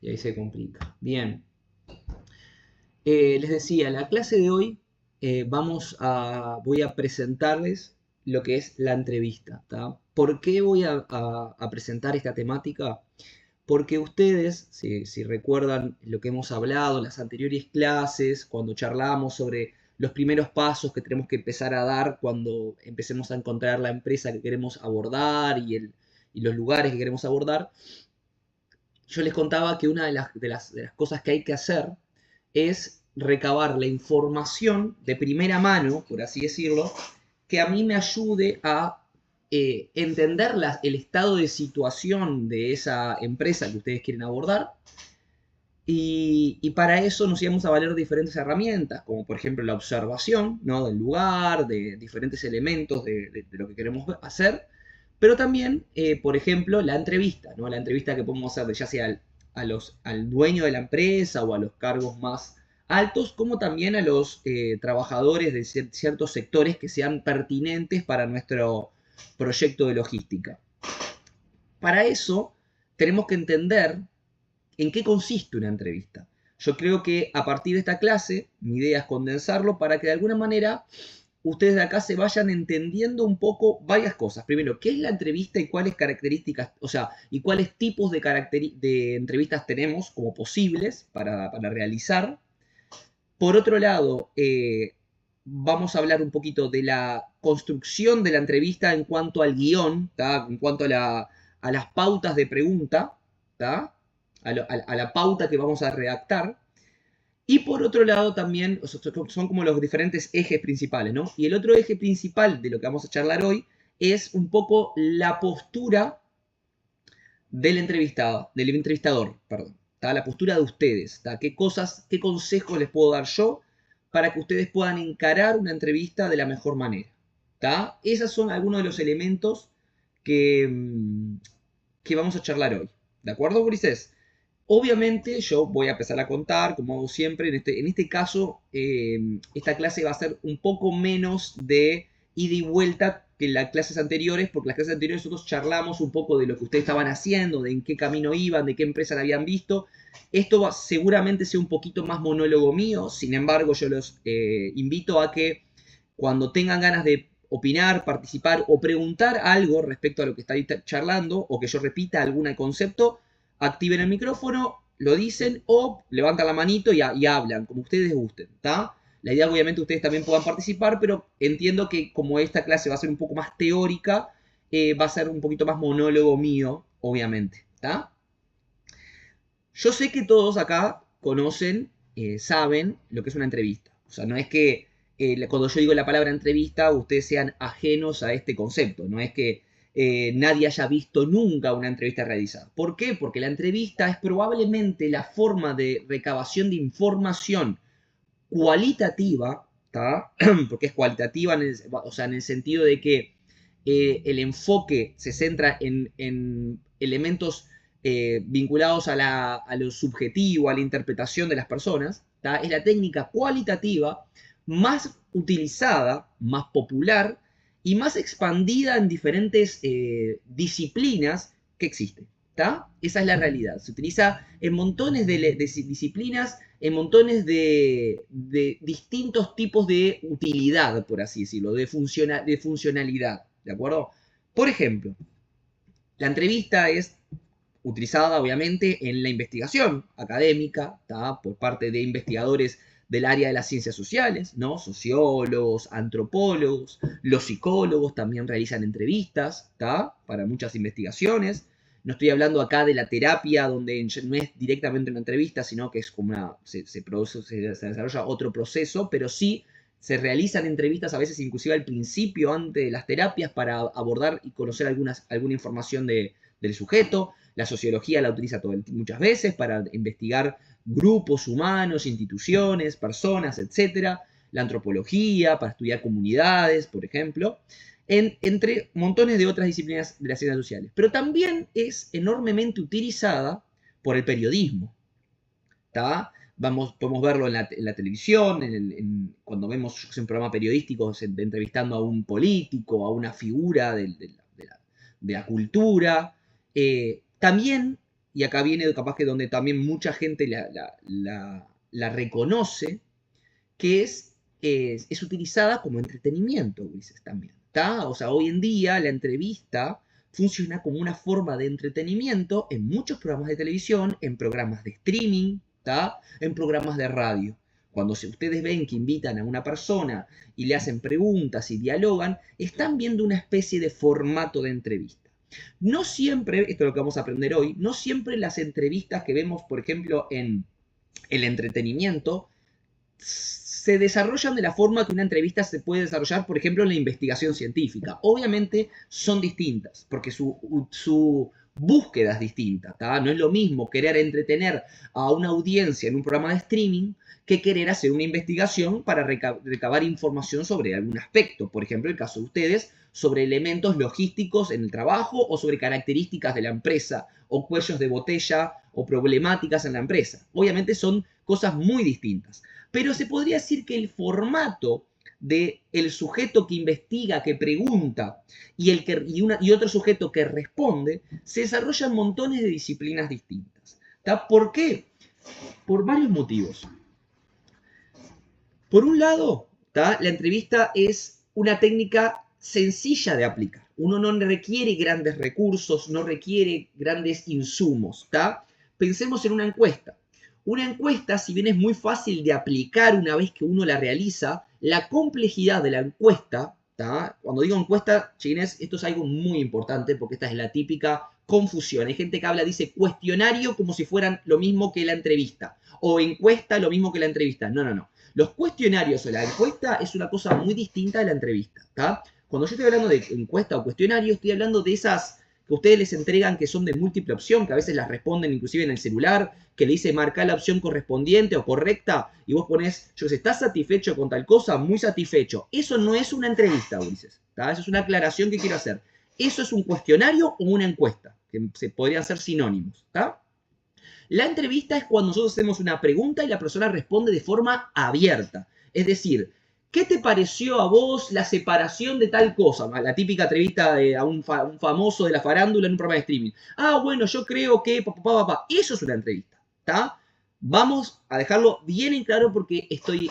Y ahí se complica. Bien. Les decía, la clase de hoy voy a presentarles lo que es la entrevista. ¿Tá? ¿Por qué voy a presentar esta temática? Porque ustedes, si recuerdan lo que hemos hablado en las anteriores clases, cuando charlábamos sobre los primeros pasos que tenemos que empezar a dar cuando empecemos a encontrar la empresa que queremos abordar y los lugares que queremos abordar, yo les contaba que una de las cosas que hay que hacer es recabar la información de primera mano, por así decirlo, que a mí me ayude a entender el estado de situación de esa empresa que ustedes quieren abordar. Y para eso nos íbamos a valer diferentes herramientas, como por ejemplo la observación, ¿no?, del lugar, de diferentes elementos de lo que queremos hacer, pero también, por ejemplo, la entrevista, ¿no? La entrevista que podemos hacer ya sea al dueño de la empresa o a los cargos más altos, como también a los trabajadores de ciertos sectores que sean pertinentes para nuestro proyecto de logística. Para eso tenemos que entender en qué consiste una entrevista. Yo creo que a partir de esta clase, mi idea es condensarlo para que de alguna manera ustedes de acá se vayan entendiendo un poco varias cosas. Primero, ¿qué es la entrevista y cuáles características, o sea, y cuáles tipos de entrevistas tenemos como posibles para realizar? Por otro lado, vamos a hablar un poquito de la construcción de la entrevista en cuanto al guión, ¿tá? En cuanto a las pautas de pregunta, ¿tá? A la pauta que vamos a redactar. Y por otro lado también son como los diferentes ejes principales, ¿no? Y el otro eje principal de lo que vamos a charlar hoy es un poco la postura del entrevistador, perdón. ¿Tá? La postura de ustedes. ¿Tá? ¿Qué consejos les puedo dar yo para que ustedes puedan encarar una entrevista de la mejor manera? ¿Tá? Esos son algunos de los elementos que vamos a charlar hoy. ¿De acuerdo, Ulises? Obviamente yo voy a empezar a contar, como hago siempre, en este caso, esta clase va a ser un poco menos de ida y vuelta que las clases anteriores, porque las clases anteriores nosotros charlamos un poco de lo que ustedes estaban haciendo, de en qué camino iban, de qué empresa la habían visto. Esto seguramente sea un poquito más monólogo mío, sin embargo yo los invito a que cuando tengan ganas de opinar, participar o preguntar algo respecto a lo que está charlando, o que yo repita algún concepto, activen el micrófono, lo dicen o levantan la manito y hablan, como ustedes gusten, ¿tá? La idea obviamente ustedes también puedan participar, pero entiendo que como esta clase va a ser un poco más teórica, va a ser un poquito más monólogo mío, obviamente, ¿tá? Yo sé que todos acá conocen, saben lo que es una entrevista. O sea, no es que cuando yo digo la palabra entrevista, ustedes sean ajenos a este concepto. No es que nadie haya visto nunca una entrevista realizada. ¿Por qué? Porque la entrevista es probablemente la forma de recabación de información cualitativa, ¿tá? Porque es cualitativa, o sea, en el sentido de que el enfoque se centra en elementos vinculados a lo subjetivo, a la interpretación de las personas. ¿Tá? Es la técnica cualitativa más utilizada, más popular y más expandida en diferentes disciplinas que existe. ¿Tá? Esa es la realidad. Se utiliza en montones de disciplinas, en montones de distintos tipos de utilidad, por así decirlo, de funcionalidad. ¿De acuerdo? Por ejemplo, la entrevista es utilizada obviamente en la investigación académica, ¿tá? Por parte de investigadores del área de las ciencias sociales, ¿no? Sociólogos, antropólogos, los psicólogos también realizan entrevistas, ¿tá? Para muchas investigaciones. No estoy hablando acá de la terapia, donde no es directamente una entrevista, sino que es como se desarrolla otro proceso, pero sí se realizan entrevistas a veces inclusive al principio, antes de las terapias, para abordar y conocer alguna información del sujeto. La sociología la utiliza muchas veces para investigar grupos humanos, instituciones, personas, etc. La antropología para estudiar comunidades, por ejemplo, entre montones de otras disciplinas de las ciencias sociales. Pero también es enormemente utilizada por el periodismo. ¿Tá? Podemos verlo en la televisión, cuando vemos un programa periodístico entrevistando a un político, a una figura de la cultura. También y acá viene capaz que donde también mucha gente la reconoce, que es utilizada como entretenimiento, Ulises, también. ¿Tá? O sea, hoy en día la entrevista funciona como una forma de entretenimiento en muchos programas de televisión, en programas de streaming, ¿tá? En programas de radio. Cuando ustedes ven que invitan a una persona y le hacen preguntas y dialogan, están viendo una especie de formato de entrevista. No siempre, esto es lo que vamos a aprender hoy, no siempre las entrevistas que vemos, por ejemplo, en el entretenimiento, se desarrollan de la forma que una entrevista se puede desarrollar, por ejemplo, en la investigación científica. Obviamente son distintas, porque su búsqueda es distinta. ¿tá? No es lo mismo querer entretener a una audiencia en un programa de streaming que querer hacer una investigación para recabar información sobre algún aspecto. Por ejemplo, el caso de ustedes, sobre elementos logísticos en el trabajo o sobre características de la empresa o cuellos de botella o problemáticas en la empresa. Obviamente son cosas muy distintas. Pero se podría decir que el formato del sujeto que investiga, que pregunta, y otro sujeto que responde, se desarrolla en montones de disciplinas distintas. ¿tá? ¿Por qué? Por varios motivos. Por un lado, ¿tá? La entrevista es una técnica sencilla de aplicar. Uno no requiere grandes recursos, no requiere grandes insumos. ¿tá? Pensemos en una encuesta. Una encuesta, si bien es muy fácil de aplicar una vez que uno la realiza, la complejidad de la encuesta, ¿tá? Cuando digo encuesta, chiquines, esto es algo muy importante porque esta es la típica confusión. Hay gente que dice cuestionario como si fueran lo mismo que la entrevista, o encuesta lo mismo que la entrevista. No, no, no. Los cuestionarios o la encuesta es una cosa muy distinta de la entrevista. ¿tá? Cuando yo estoy hablando de encuesta o cuestionario, estoy hablando de esas que ustedes les entregan que son de múltiple opción, que a veces las responden inclusive en el celular, que le dice marcar la opción correspondiente o correcta, y vos pones, yo sé, ¿estás satisfecho con tal cosa? Muy satisfecho. Eso no es una entrevista, Ulises. ¿tá? Eso es una aclaración que quiero hacer. Eso es un cuestionario o una encuesta, que se podrían ser sinónimos. ¿tá? La entrevista es cuando nosotros hacemos una pregunta y la persona responde de forma abierta. Es decir, ¿qué te pareció a vos la separación de tal cosa? La típica entrevista a un famoso de la farándula en un programa de streaming. Ah, bueno, yo creo que... Eso es una entrevista. ¿tá? Vamos a dejarlo bien en claro porque estoy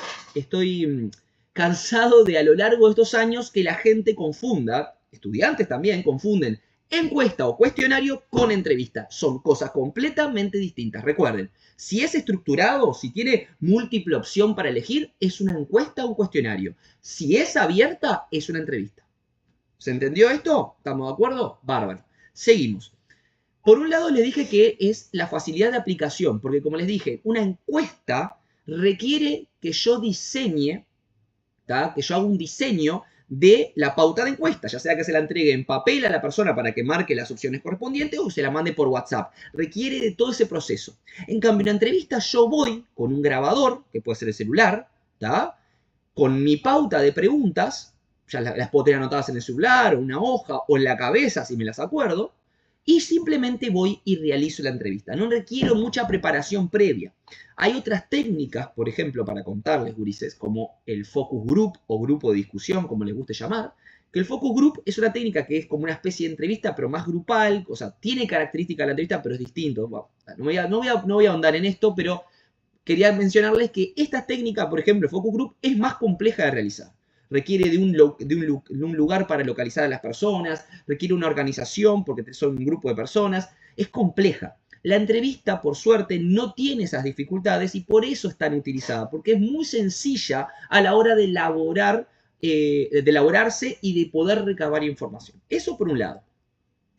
cansado de a lo largo de estos años que la gente confunda, estudiantes también confunden encuesta o cuestionario con entrevista. Son cosas completamente distintas. Recuerden, si es estructurado, si tiene múltiple opción para elegir, es una encuesta o un cuestionario. Si es abierta, es una entrevista. ¿Se entendió esto? ¿Estamos de acuerdo? Bárbaro. Seguimos. Por un lado les dije que es la facilidad de aplicación, porque como les dije, una encuesta requiere que yo diseñe, ¿tá? Que yo haga un diseño de la pauta de encuesta, ya sea que se la entregue en papel a la persona para que marque las opciones correspondientes o se la mande por WhatsApp. Requiere de todo ese proceso. En cambio, en una entrevista yo voy con un grabador, que puede ser el celular, ¿tá? Con mi pauta de preguntas, ya las puedo tener anotadas en el celular, o una hoja, o en la cabeza si me las acuerdo, y simplemente voy y realizo la entrevista. No requiero mucha preparación previa. Hay otras técnicas, por ejemplo, para contarles, gurises, como el focus group o grupo de discusión, como les guste llamar, que el focus group es una técnica que es como una especie de entrevista, pero más grupal, o sea, tiene características de la entrevista, pero es distinto. Bueno, no voy a ahondar en esto, pero quería mencionarles que esta técnica, por ejemplo, el focus group, es más compleja de realizar. Requiere de un lugar para localizar a las personas, requiere una organización porque son un grupo de personas, es compleja. La entrevista, por suerte, no tiene esas dificultades y por eso es tan utilizada, porque es muy sencilla a la hora de elaborarse y de poder recabar información. Eso por un lado.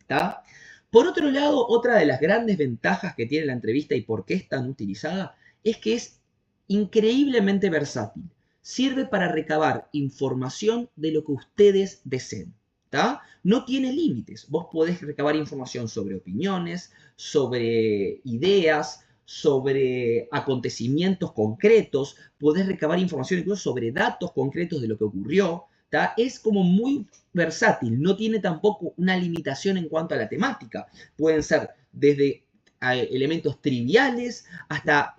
¿tá? Por otro lado, otra de las grandes ventajas que tiene la entrevista y por qué es tan utilizada es que es increíblemente versátil. Sirve para recabar información de lo que ustedes deseen. ¿tá? No tiene límites. Vos podés recabar información sobre opiniones, sobre ideas, sobre acontecimientos concretos. Podés recabar información incluso sobre datos concretos de lo que ocurrió. ¿tá? Es como muy versátil. No tiene tampoco una limitación en cuanto a la temática. Pueden ser desde elementos triviales hasta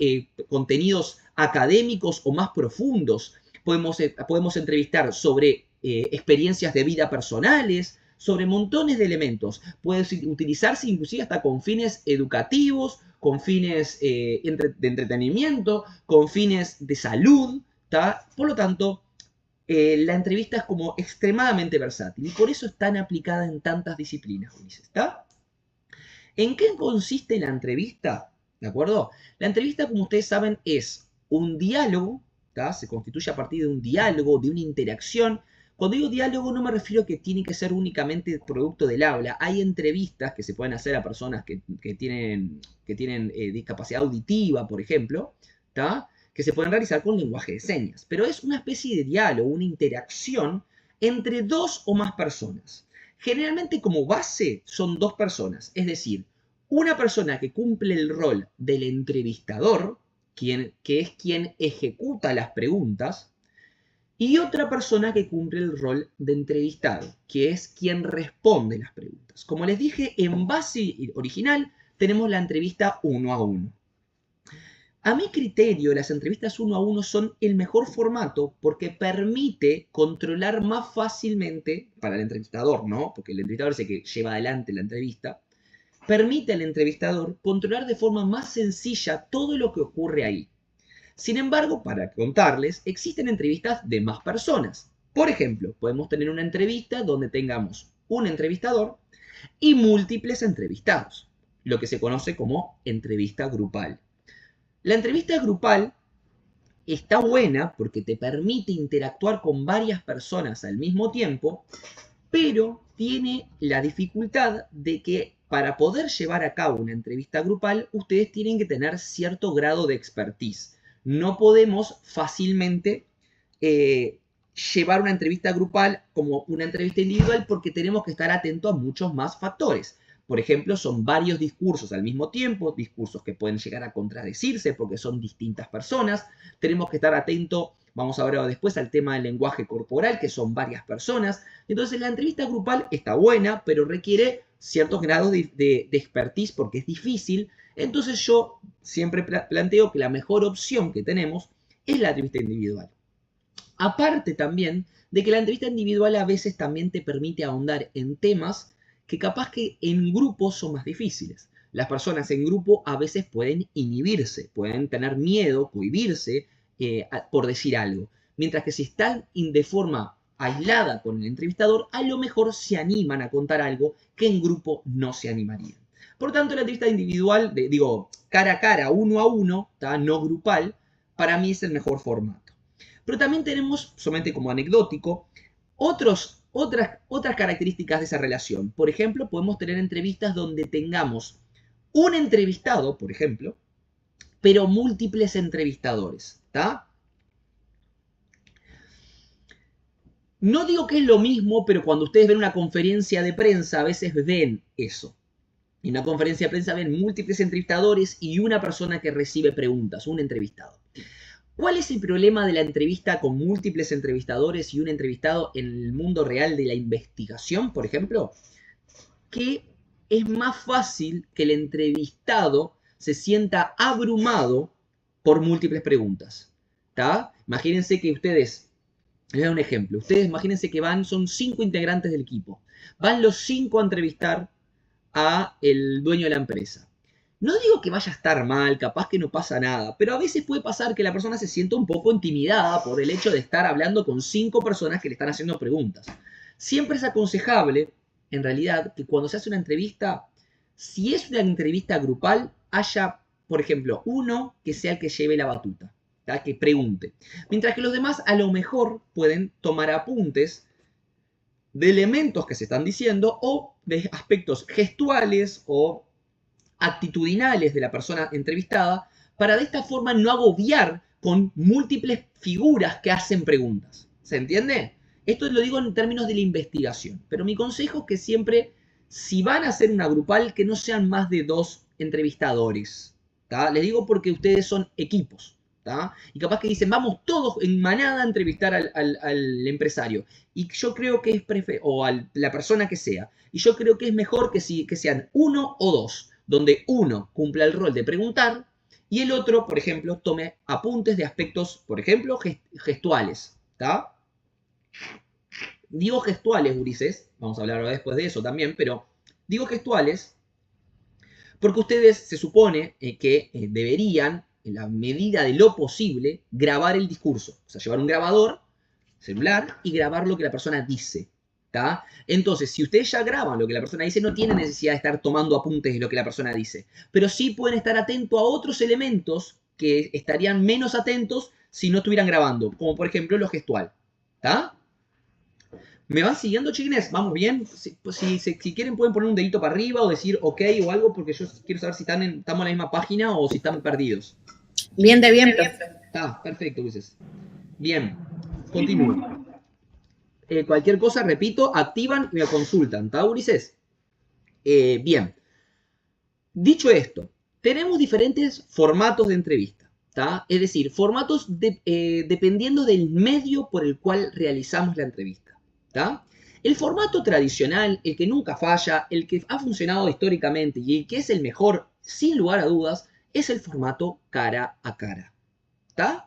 contenidos académicos o más profundos. Podemos entrevistar sobre experiencias de vida personales, sobre montones de elementos. Puede utilizarse inclusive hasta con fines educativos, con fines de entretenimiento, con fines de salud, ¿tá? Por lo tanto, la entrevista es como extremadamente versátil y por eso es tan aplicada en tantas disciplinas, Ulises, ¿está? ¿En qué consiste la entrevista? ¿De acuerdo? La entrevista, como ustedes saben, es un diálogo, ¿tá? Se constituye a partir de un diálogo, de una interacción. Cuando digo diálogo no me refiero a que tiene que ser únicamente producto del habla. Hay entrevistas que se pueden hacer a personas que tienen discapacidad auditiva, por ejemplo, ¿tá? Que se pueden realizar con lenguaje de señas. Pero es una especie de diálogo, una interacción entre dos o más personas. Generalmente como base son dos personas, es decir, una persona que cumple el rol del entrevistador, que es quien ejecuta las preguntas, y otra persona que cumple el rol de entrevistado, que es quien responde las preguntas. Como les dije, en base original tenemos la entrevista uno a uno. A mi criterio, las entrevistas uno a uno son el mejor formato porque permite controlar más fácilmente, para el entrevistador, ¿no? Porque el entrevistador es el que lleva adelante la entrevista, permite al entrevistador controlar de forma más sencilla todo lo que ocurre ahí. Sin embargo, para contarles, existen entrevistas de más personas. Por ejemplo, podemos tener una entrevista donde tengamos un entrevistador y múltiples entrevistados, lo que se conoce como entrevista grupal. La entrevista grupal está buena porque te permite interactuar con varias personas al mismo tiempo, pero tiene la dificultad de que para poder llevar a cabo una entrevista grupal, ustedes tienen que tener cierto grado de expertise. No podemos fácilmente llevar una entrevista grupal como una entrevista individual porque tenemos que estar atentos a muchos más factores. Por ejemplo, son varios discursos al mismo tiempo, discursos que pueden llegar a contradecirse porque son distintas personas. Tenemos que estar atentos, vamos a ver después, al tema del lenguaje corporal, que son varias personas. Entonces, la entrevista grupal está buena, pero requiere ciertos grados de expertise porque es difícil. Entonces, yo siempre planteo que la mejor opción que tenemos es la entrevista individual. Aparte también de que la entrevista individual a veces también te permite ahondar en temas que capaz que en grupo son más difíciles. Las personas en grupo a veces pueden inhibirse, pueden tener miedo, cohibirse por decir algo. Mientras que si están de forma aislada con el entrevistador, a lo mejor se animan a contar algo que en grupo no se animarían. Por tanto, la entrevista individual, cara a cara, uno a uno, no grupal, para mí es el mejor formato. Pero también tenemos, solamente como anecdótico, otras características de esa relación. Por ejemplo, podemos tener entrevistas donde tengamos un entrevistado, por ejemplo, pero múltiples entrevistadores, ¿está? No digo que es lo mismo, pero cuando ustedes ven una conferencia de prensa, a veces ven eso. En una conferencia de prensa ven múltiples entrevistadores y una persona que recibe preguntas, un entrevistado. ¿Cuál es el problema de la entrevista con múltiples entrevistadores y un entrevistado en el mundo real de la investigación, por ejemplo? Que es más fácil que el entrevistado se sienta abrumado por múltiples preguntas. ¿Tá? Imagínense que ustedes, les doy un ejemplo, ustedes imagínense que son 5 integrantes del equipo. Van los 5 a entrevistar a el dueño de la empresa. No digo que vaya a estar mal, capaz que no pasa nada, pero a veces puede pasar que la persona se sienta un poco intimidada por el hecho de estar hablando con 5 personas que le están haciendo preguntas. Siempre es aconsejable, en realidad, que cuando se hace una entrevista, si es una entrevista grupal, haya, por ejemplo, uno que sea el que lleve la batuta, ¿tá? Que pregunte. Mientras que los demás a lo mejor pueden tomar apuntes de elementos que se están diciendo o de aspectos gestuales o actitudinales de la persona entrevistada para de esta forma no agobiar con múltiples figuras que hacen preguntas. ¿Se entiende? Esto lo digo en términos de la investigación, pero mi consejo es que siempre, si van a hacer una grupal, que no sean más de 2 entrevistadores. ¿Tá? Les digo porque ustedes son equipos. ¿Tá? Y capaz que dicen, vamos todos en manada a entrevistar al empresario. Y yo creo que es o a la persona que sea. Y yo creo que es mejor que sean 1 o 2 donde uno cumpla el rol de preguntar y el otro, por ejemplo, tome apuntes de aspectos, por ejemplo, gestuales. ¿Tá? Digo gestuales, gurises, vamos a hablar ahora después de eso también, pero digo gestuales porque ustedes se supone que deberían, en la medida de lo posible, grabar el discurso. O sea, llevar un grabador celular y grabar lo que la persona dice. ¿Tá? Entonces, si ustedes ya graban lo que la persona dice, no tienen necesidad de estar tomando apuntes de lo que la persona dice. Pero sí pueden estar atentos a otros elementos que estarían menos atentos si no estuvieran grabando, como por ejemplo lo gestual. ¿Tá? ¿Me van siguiendo, chiquines? ¿Vamos bien? Si quieren pueden poner un dedito para arriba o decir ok o algo, porque yo quiero saber si estamos en la misma página o si están perdidos. Bien de bien, profe. Está, perfecto, Ulises. Bien, continúo. Cualquier cosa, repito, activan y me consultan, ¿está, Ulises? Bien. Dicho esto, tenemos diferentes formatos de entrevista, ¿tá? Es decir, formatos dependiendo del medio por el cual realizamos la entrevista, ¿tá? El formato tradicional, el que nunca falla, el que ha funcionado históricamente y el que es el mejor, sin lugar a dudas, es el formato cara a cara, ¿tá?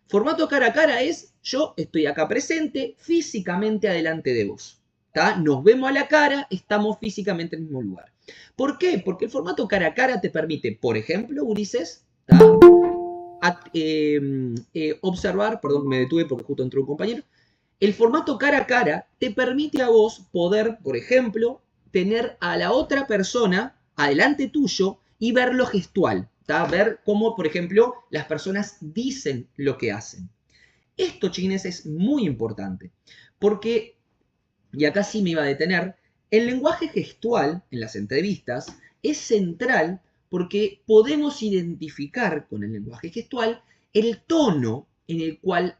Formato cara a cara es, yo estoy acá presente, físicamente adelante de vos, ¿tá? Nos vemos a la cara, estamos físicamente en el mismo lugar. ¿Por qué? Porque el formato cara a cara te permite, por ejemplo, Ulises, observar, perdón, me detuve porque justo entró un compañero, el formato cara a cara te permite a vos poder, por ejemplo, tener a la otra persona adelante tuyo y ver lo gestual, ¿tá? Ver cómo, por ejemplo, las personas dicen lo que hacen. Esto, chiquines, es muy importante, porque, y acá sí me iba a detener, el lenguaje gestual en las entrevistas es central porque podemos identificar con el lenguaje gestual el tono en el cual,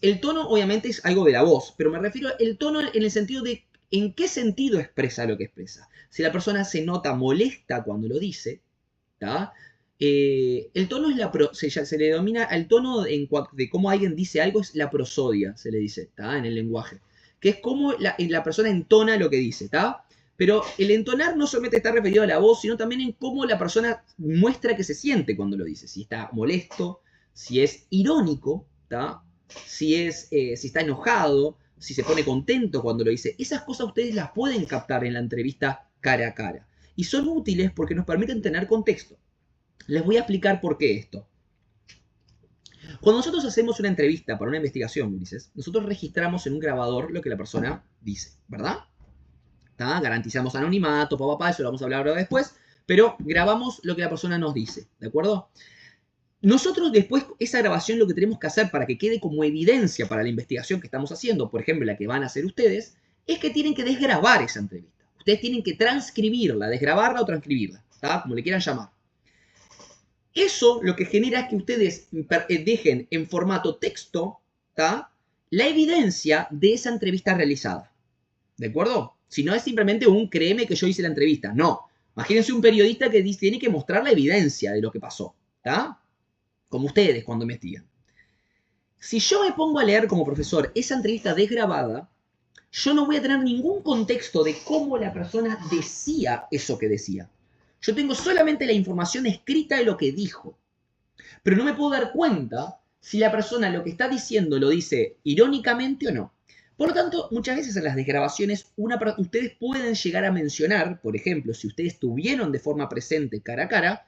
el tono obviamente es algo de la voz, pero me refiero al tono en el sentido de en qué sentido expresa lo que expresa. Si la persona se nota molesta cuando lo dice, ¿tá? El tono es se le denomina al tono de cómo alguien dice algo, es la prosodia, se le dice, ¿tá? En el lenguaje. Que es como la persona entona lo que dice, ¿tá? Pero el entonar no solamente está referido a la voz, sino también en cómo la persona muestra que se siente cuando lo dice. Si está molesto, si es irónico, ¿tá? Si está enojado, si se pone contento cuando lo dice. Esas cosas ustedes las pueden captar en la entrevista cara a cara. Y son útiles porque nos permiten tener contexto. Les voy a explicar por qué esto. Cuando nosotros hacemos una entrevista para una investigación, Ulises, nosotros registramos en un grabador lo que la persona dice, ¿verdad? ¿Tá? Garantizamos anonimato, eso lo vamos a hablar ahora después, pero grabamos lo que la persona nos dice, ¿de acuerdo? Nosotros después, esa grabación lo que tenemos que hacer para que quede como evidencia para la investigación que estamos haciendo, por ejemplo, la que van a hacer ustedes, es que tienen que desgrabar esa entrevista. Ustedes tienen que transcribirla, desgrabarla o transcribirla, ¿tá? Como le quieran llamar. Eso lo que genera es que ustedes dejen en formato texto, ¿tá? La evidencia de esa entrevista realizada. ¿De acuerdo? Si no es simplemente un créeme que yo hice la entrevista. No. Imagínense un periodista que tiene que mostrar la evidencia de lo que pasó. ¿Tá? Como ustedes cuando investigan. Si yo me pongo a leer como profesor esa entrevista desgrabada, yo no voy a tener ningún contexto de cómo la persona decía eso que decía. Yo tengo solamente la información escrita de lo que dijo. Pero no me puedo dar cuenta si la persona lo que está diciendo lo dice irónicamente o no. Por lo tanto, muchas veces en las desgrabaciones ustedes pueden llegar a mencionar, por ejemplo, si ustedes tuvieron de forma presente cara a cara,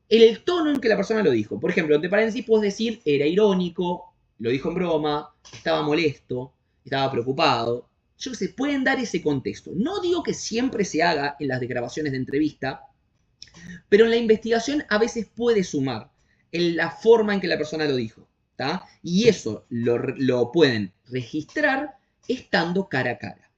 el tono en que la persona lo dijo. Por ejemplo, entre paréntesis puedes decir era irónico, lo dijo en broma, estaba molesto, estaba preocupado. Yo qué sé, pueden dar ese contexto. No digo que siempre se haga en las desgrabaciones de entrevista, pero en la investigación a veces puede sumar en la forma en que la persona lo dijo, ¿tá? Y eso lo pueden registrar estando cara a cara,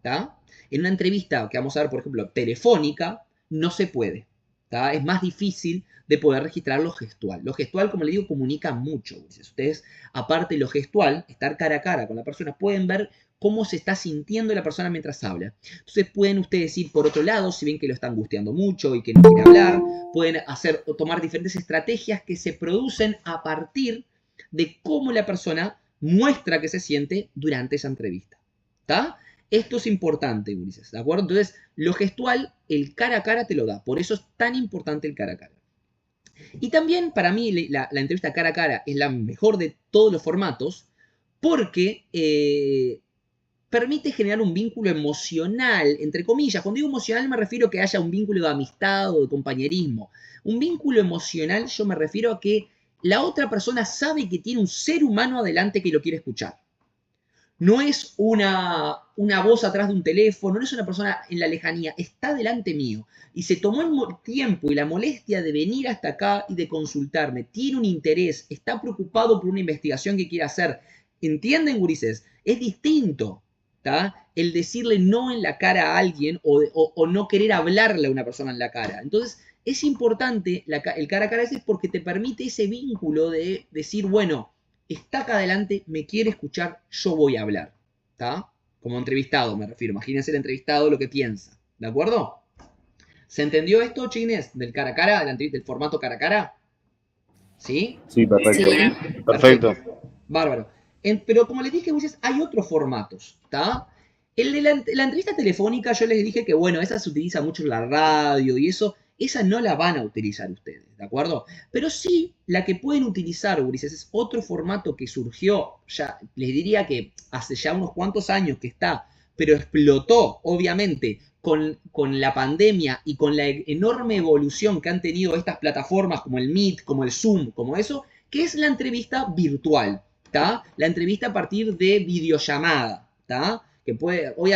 ¿tá? En una entrevista que vamos a ver, por ejemplo, telefónica, no se puede, ¿tá? Es más difícil de poder registrar lo gestual. Lo gestual, como le digo, comunica mucho. Ustedes, aparte de lo gestual, estar cara a cara con la persona, pueden ver cómo se está sintiendo la persona mientras habla. Entonces pueden ustedes ir por otro lado, si ven que lo está angustiando mucho y que no quiere hablar, pueden hacer o tomar diferentes estrategias que se producen a partir de cómo la persona muestra que se siente durante esa entrevista. ¿Está? Esto es importante, Ulises, ¿de acuerdo? Entonces, lo gestual, el cara a cara te lo da. Por eso es tan importante el cara a cara. Y también, para mí, la entrevista cara a cara es la mejor de todos los formatos porque permite generar un vínculo emocional, entre comillas. Cuando digo emocional me refiero a que haya un vínculo de amistad o de compañerismo. Un vínculo emocional yo me refiero a que la otra persona sabe que tiene un ser humano adelante que lo quiere escuchar. No es una voz atrás de un teléfono, no es una persona en la lejanía, está delante mío. Y se tomó el tiempo y la molestia de venir hasta acá y de consultarme. Tiene un interés, está preocupado por una investigación que quiere hacer. ¿Entienden, gurises? Es distinto, ¿tá? El decirle no en la cara a alguien o no querer hablarle a una persona en la cara. Entonces, es importante el cara a cara ese porque te permite ese vínculo de decir, bueno, está acá adelante, me quiere escuchar, yo voy a hablar. ¿Está? Como entrevistado me refiero. Imagínense el entrevistado lo que piensa. ¿De acuerdo? ¿Se entendió esto, chines? Del cara a cara, del formato cara a cara. ¿Sí? Sí, perfecto. Sí. Perfecto. Bárbaro. Pero como les dije, hay otros formatos. ¿Está? El de la entrevista telefónica, yo les dije que, bueno, esa se utiliza mucho en la radio y eso. Esa no la van a utilizar ustedes, ¿de acuerdo? Pero sí, la que pueden utilizar, gurises, es otro formato que surgió, ya les diría que hace ya unos cuantos años que está, pero explotó, obviamente, con la pandemia y con la enorme evolución que han tenido estas plataformas como el Meet, como el Zoom, como eso, que es la entrevista virtual, ¿está? La entrevista a partir de videollamada, ¿está? Que hoy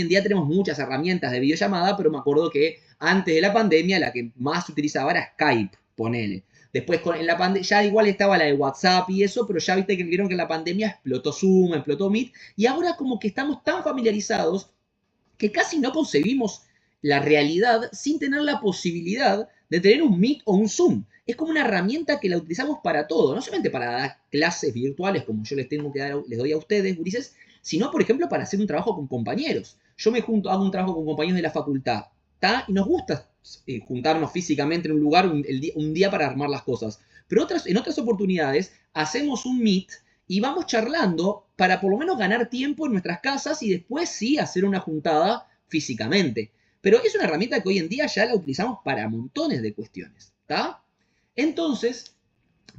en día tenemos muchas herramientas de videollamada, pero me acuerdo que antes de la pandemia la que más se utilizaba era Skype, ponele. Después en la pandemia ya igual estaba la de WhatsApp y eso, pero ya viste que vieron que en la pandemia explotó Zoom, explotó Meet, y ahora como que estamos tan familiarizados que casi no concebimos la realidad sin tener la posibilidad de tener un Meet o un Zoom. Es como una herramienta que la utilizamos para todo, no solamente para dar clases virtuales como yo les doy a ustedes, gurises, sino, por ejemplo, para hacer un trabajo con compañeros. Yo me junto, hago un trabajo con compañeros de la facultad, ¿tá? Y nos gusta juntarnos físicamente en un lugar un día para armar las cosas. Pero en otras oportunidades hacemos un Meet y vamos charlando para por lo menos ganar tiempo en nuestras casas y después sí hacer una juntada físicamente. Pero es una herramienta que hoy en día ya la utilizamos para montones de cuestiones, ¿está? Entonces,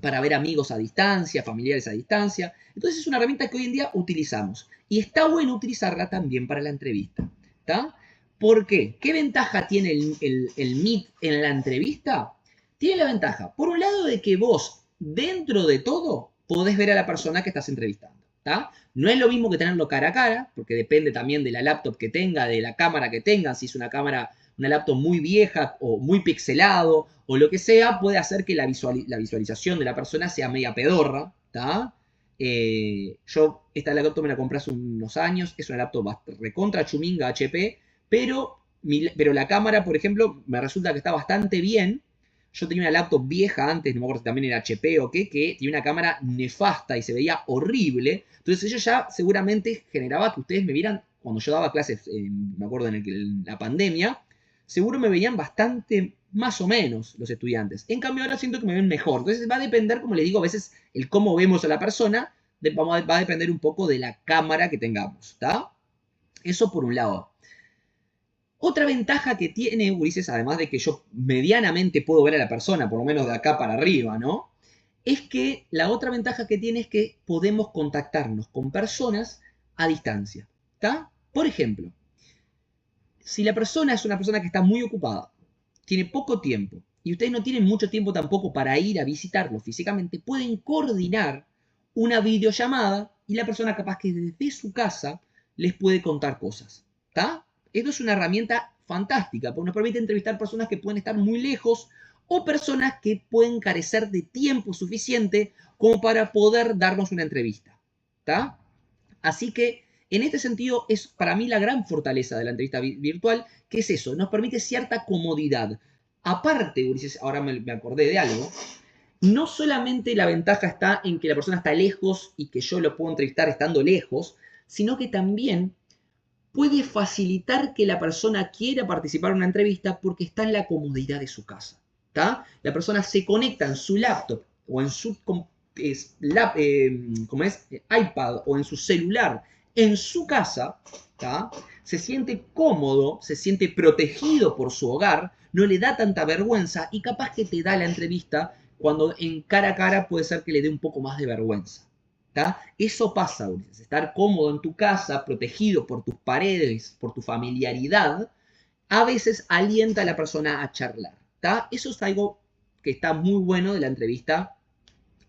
para ver amigos a distancia, familiares a distancia. Entonces es una herramienta que hoy en día utilizamos. Y está bueno utilizarla también para la entrevista, ¿está? ¿Por qué? ¿Qué ventaja tiene el Meet en la entrevista? Tiene la ventaja, por un lado, de que vos, dentro de todo, podés ver a la persona que estás entrevistando, ¿está? No es lo mismo que tenerlo cara a cara, porque depende también de la laptop que tenga, de la cámara que tenga, si es una laptop muy vieja o muy pixelado o lo que sea, puede hacer que la visualización de la persona sea media pedorra, ¿está? Esta laptop me la compré hace unos años, es una laptop recontra chuminga HP, pero la cámara, por ejemplo, me resulta que está bastante bien. Yo tenía una laptop vieja antes, no me acuerdo si también era HP o qué, que tenía una cámara nefasta y se veía horrible. Entonces eso ya seguramente generaba que ustedes me vieran, cuando yo daba clases, me acuerdo en la pandemia, seguro me veían bastante más o menos los estudiantes. En cambio ahora siento que me ven mejor. Entonces va a depender, como les digo, a veces el cómo vemos a la persona va a depender un poco de la cámara que tengamos, ¿está? Eso por un lado. Otra ventaja que tiene Ulises, además de que yo medianamente puedo ver a la persona, por lo menos de acá para arriba, ¿no? Es que la otra ventaja que tiene es que podemos contactarnos con personas a distancia, ¿está? Por ejemplo, si la persona es una persona que está muy ocupada, tiene poco tiempo, y ustedes no tienen mucho tiempo tampoco para ir a visitarlo físicamente, pueden coordinar una videollamada y la persona capaz que desde su casa les puede contar cosas, ¿está? Esto es una herramienta fantástica, porque nos permite entrevistar personas que pueden estar muy lejos o personas que pueden carecer de tiempo suficiente como para poder darnos una entrevista, ¿está? Así que, en este sentido, es para mí la gran fortaleza de la entrevista virtual, que es eso, nos permite cierta comodidad. Aparte, Ulises, ahora me acordé de algo, no solamente la ventaja está en que la persona está lejos y que yo lo puedo entrevistar estando lejos, sino que también puede facilitar que la persona quiera participar en una entrevista porque está en la comodidad de su casa, ¿tá? La persona se conecta en su laptop o en su iPad o en su celular en su casa, ¿tá? Se siente cómodo, se siente protegido por su hogar, no le da tanta vergüenza y capaz que te da la entrevista cuando en cara a cara puede ser que le dé un poco más de vergüenza, ¿tá? Eso pasa, Ulises. Estar cómodo en tu casa, protegido por tus paredes, por tu familiaridad, a veces alienta a la persona a charlar, ¿tá? Eso es algo que está muy bueno de la entrevista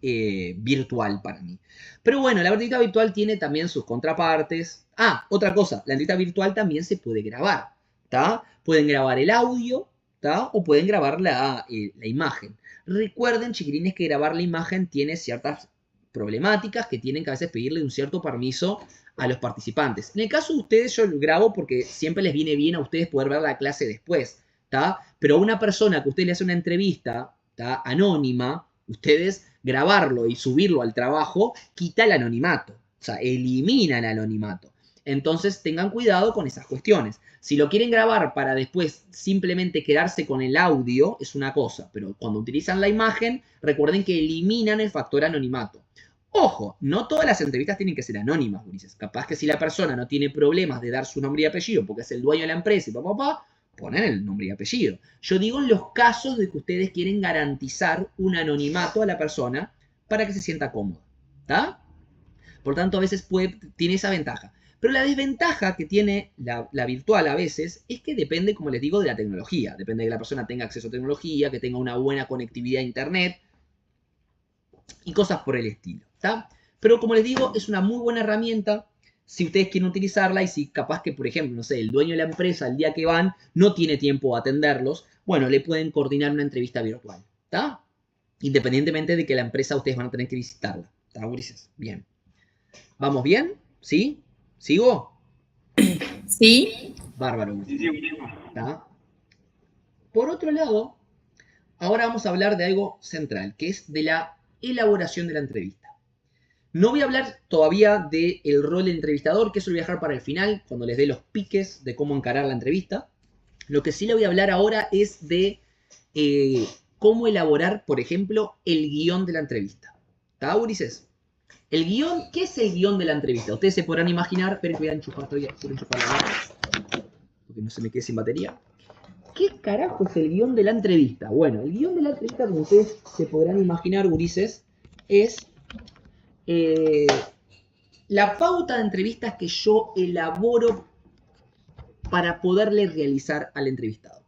virtual para mí. Pero bueno, la entrevista virtual tiene también sus contrapartes. Ah, otra cosa, la entrevista virtual también se puede grabar, ¿tá? Pueden grabar el audio, ¿tá? O pueden grabar la imagen. Recuerden, chiquilines, que grabar la imagen tiene ciertas problemáticas que tienen que a veces pedirle un cierto permiso a los participantes. En el caso de ustedes, yo lo grabo porque siempre les viene bien a ustedes poder ver la clase después, ¿tá? Pero a una persona que usted le hace una entrevista, ¿tá? Anónima, ustedes grabarlo y subirlo al trabajo quita el anonimato, o sea, elimina el anonimato. Entonces tengan cuidado con esas cuestiones. Si lo quieren grabar para después simplemente quedarse con el audio, es una cosa, pero cuando utilizan la imagen, recuerden que eliminan el factor anonimato. Ojo, no todas las entrevistas tienen que ser anónimas, Ulises. Capaz que si la persona no tiene problemas de dar su nombre y apellido porque es el dueño de la empresa y papá, ponen el nombre y apellido. Yo digo en los casos de que ustedes quieren garantizar un anonimato a la persona para que se sienta cómoda, ¿está? Por tanto, a veces tiene esa ventaja. Pero la desventaja que tiene la virtual a veces es que depende, como les digo, de la tecnología. Depende de que la persona tenga acceso a tecnología, que tenga una buena conectividad a internet y cosas por el estilo, ¿está? Pero como les digo, es una muy buena herramienta si ustedes quieren utilizarla y si capaz que, por ejemplo, no sé, el dueño de la empresa el día que van no tiene tiempo de atenderlos, bueno, le pueden coordinar una entrevista virtual, ¿está? Independientemente de que la empresa ustedes van a tener que visitarla, ¿está, Ulises? Bien. ¿Vamos bien? ¿Sí? ¿Sigo? Sí. Bárbaro, Ulises. ¿Está? Por otro lado, ahora vamos a hablar de algo central, que es de la elaboración de la entrevista. No voy a hablar todavía del rol del entrevistador, que eso lo voy a dejar para el final, cuando les dé los piques de cómo encarar la entrevista. Lo que sí le voy a hablar ahora es de cómo elaborar, por ejemplo, el guión de la entrevista. ¿Está, Ulises? El guión, ¿qué es el guión de la entrevista? Ustedes se podrán imaginar, esperen que voy a enchufar todavía, porque no se me quede sin batería. ¿Qué carajo es el guión de la entrevista? Bueno, el guión de la entrevista, como ustedes se podrán imaginar, Ulises, es la pauta de entrevistas que yo elaboro para poderle realizar al entrevistado.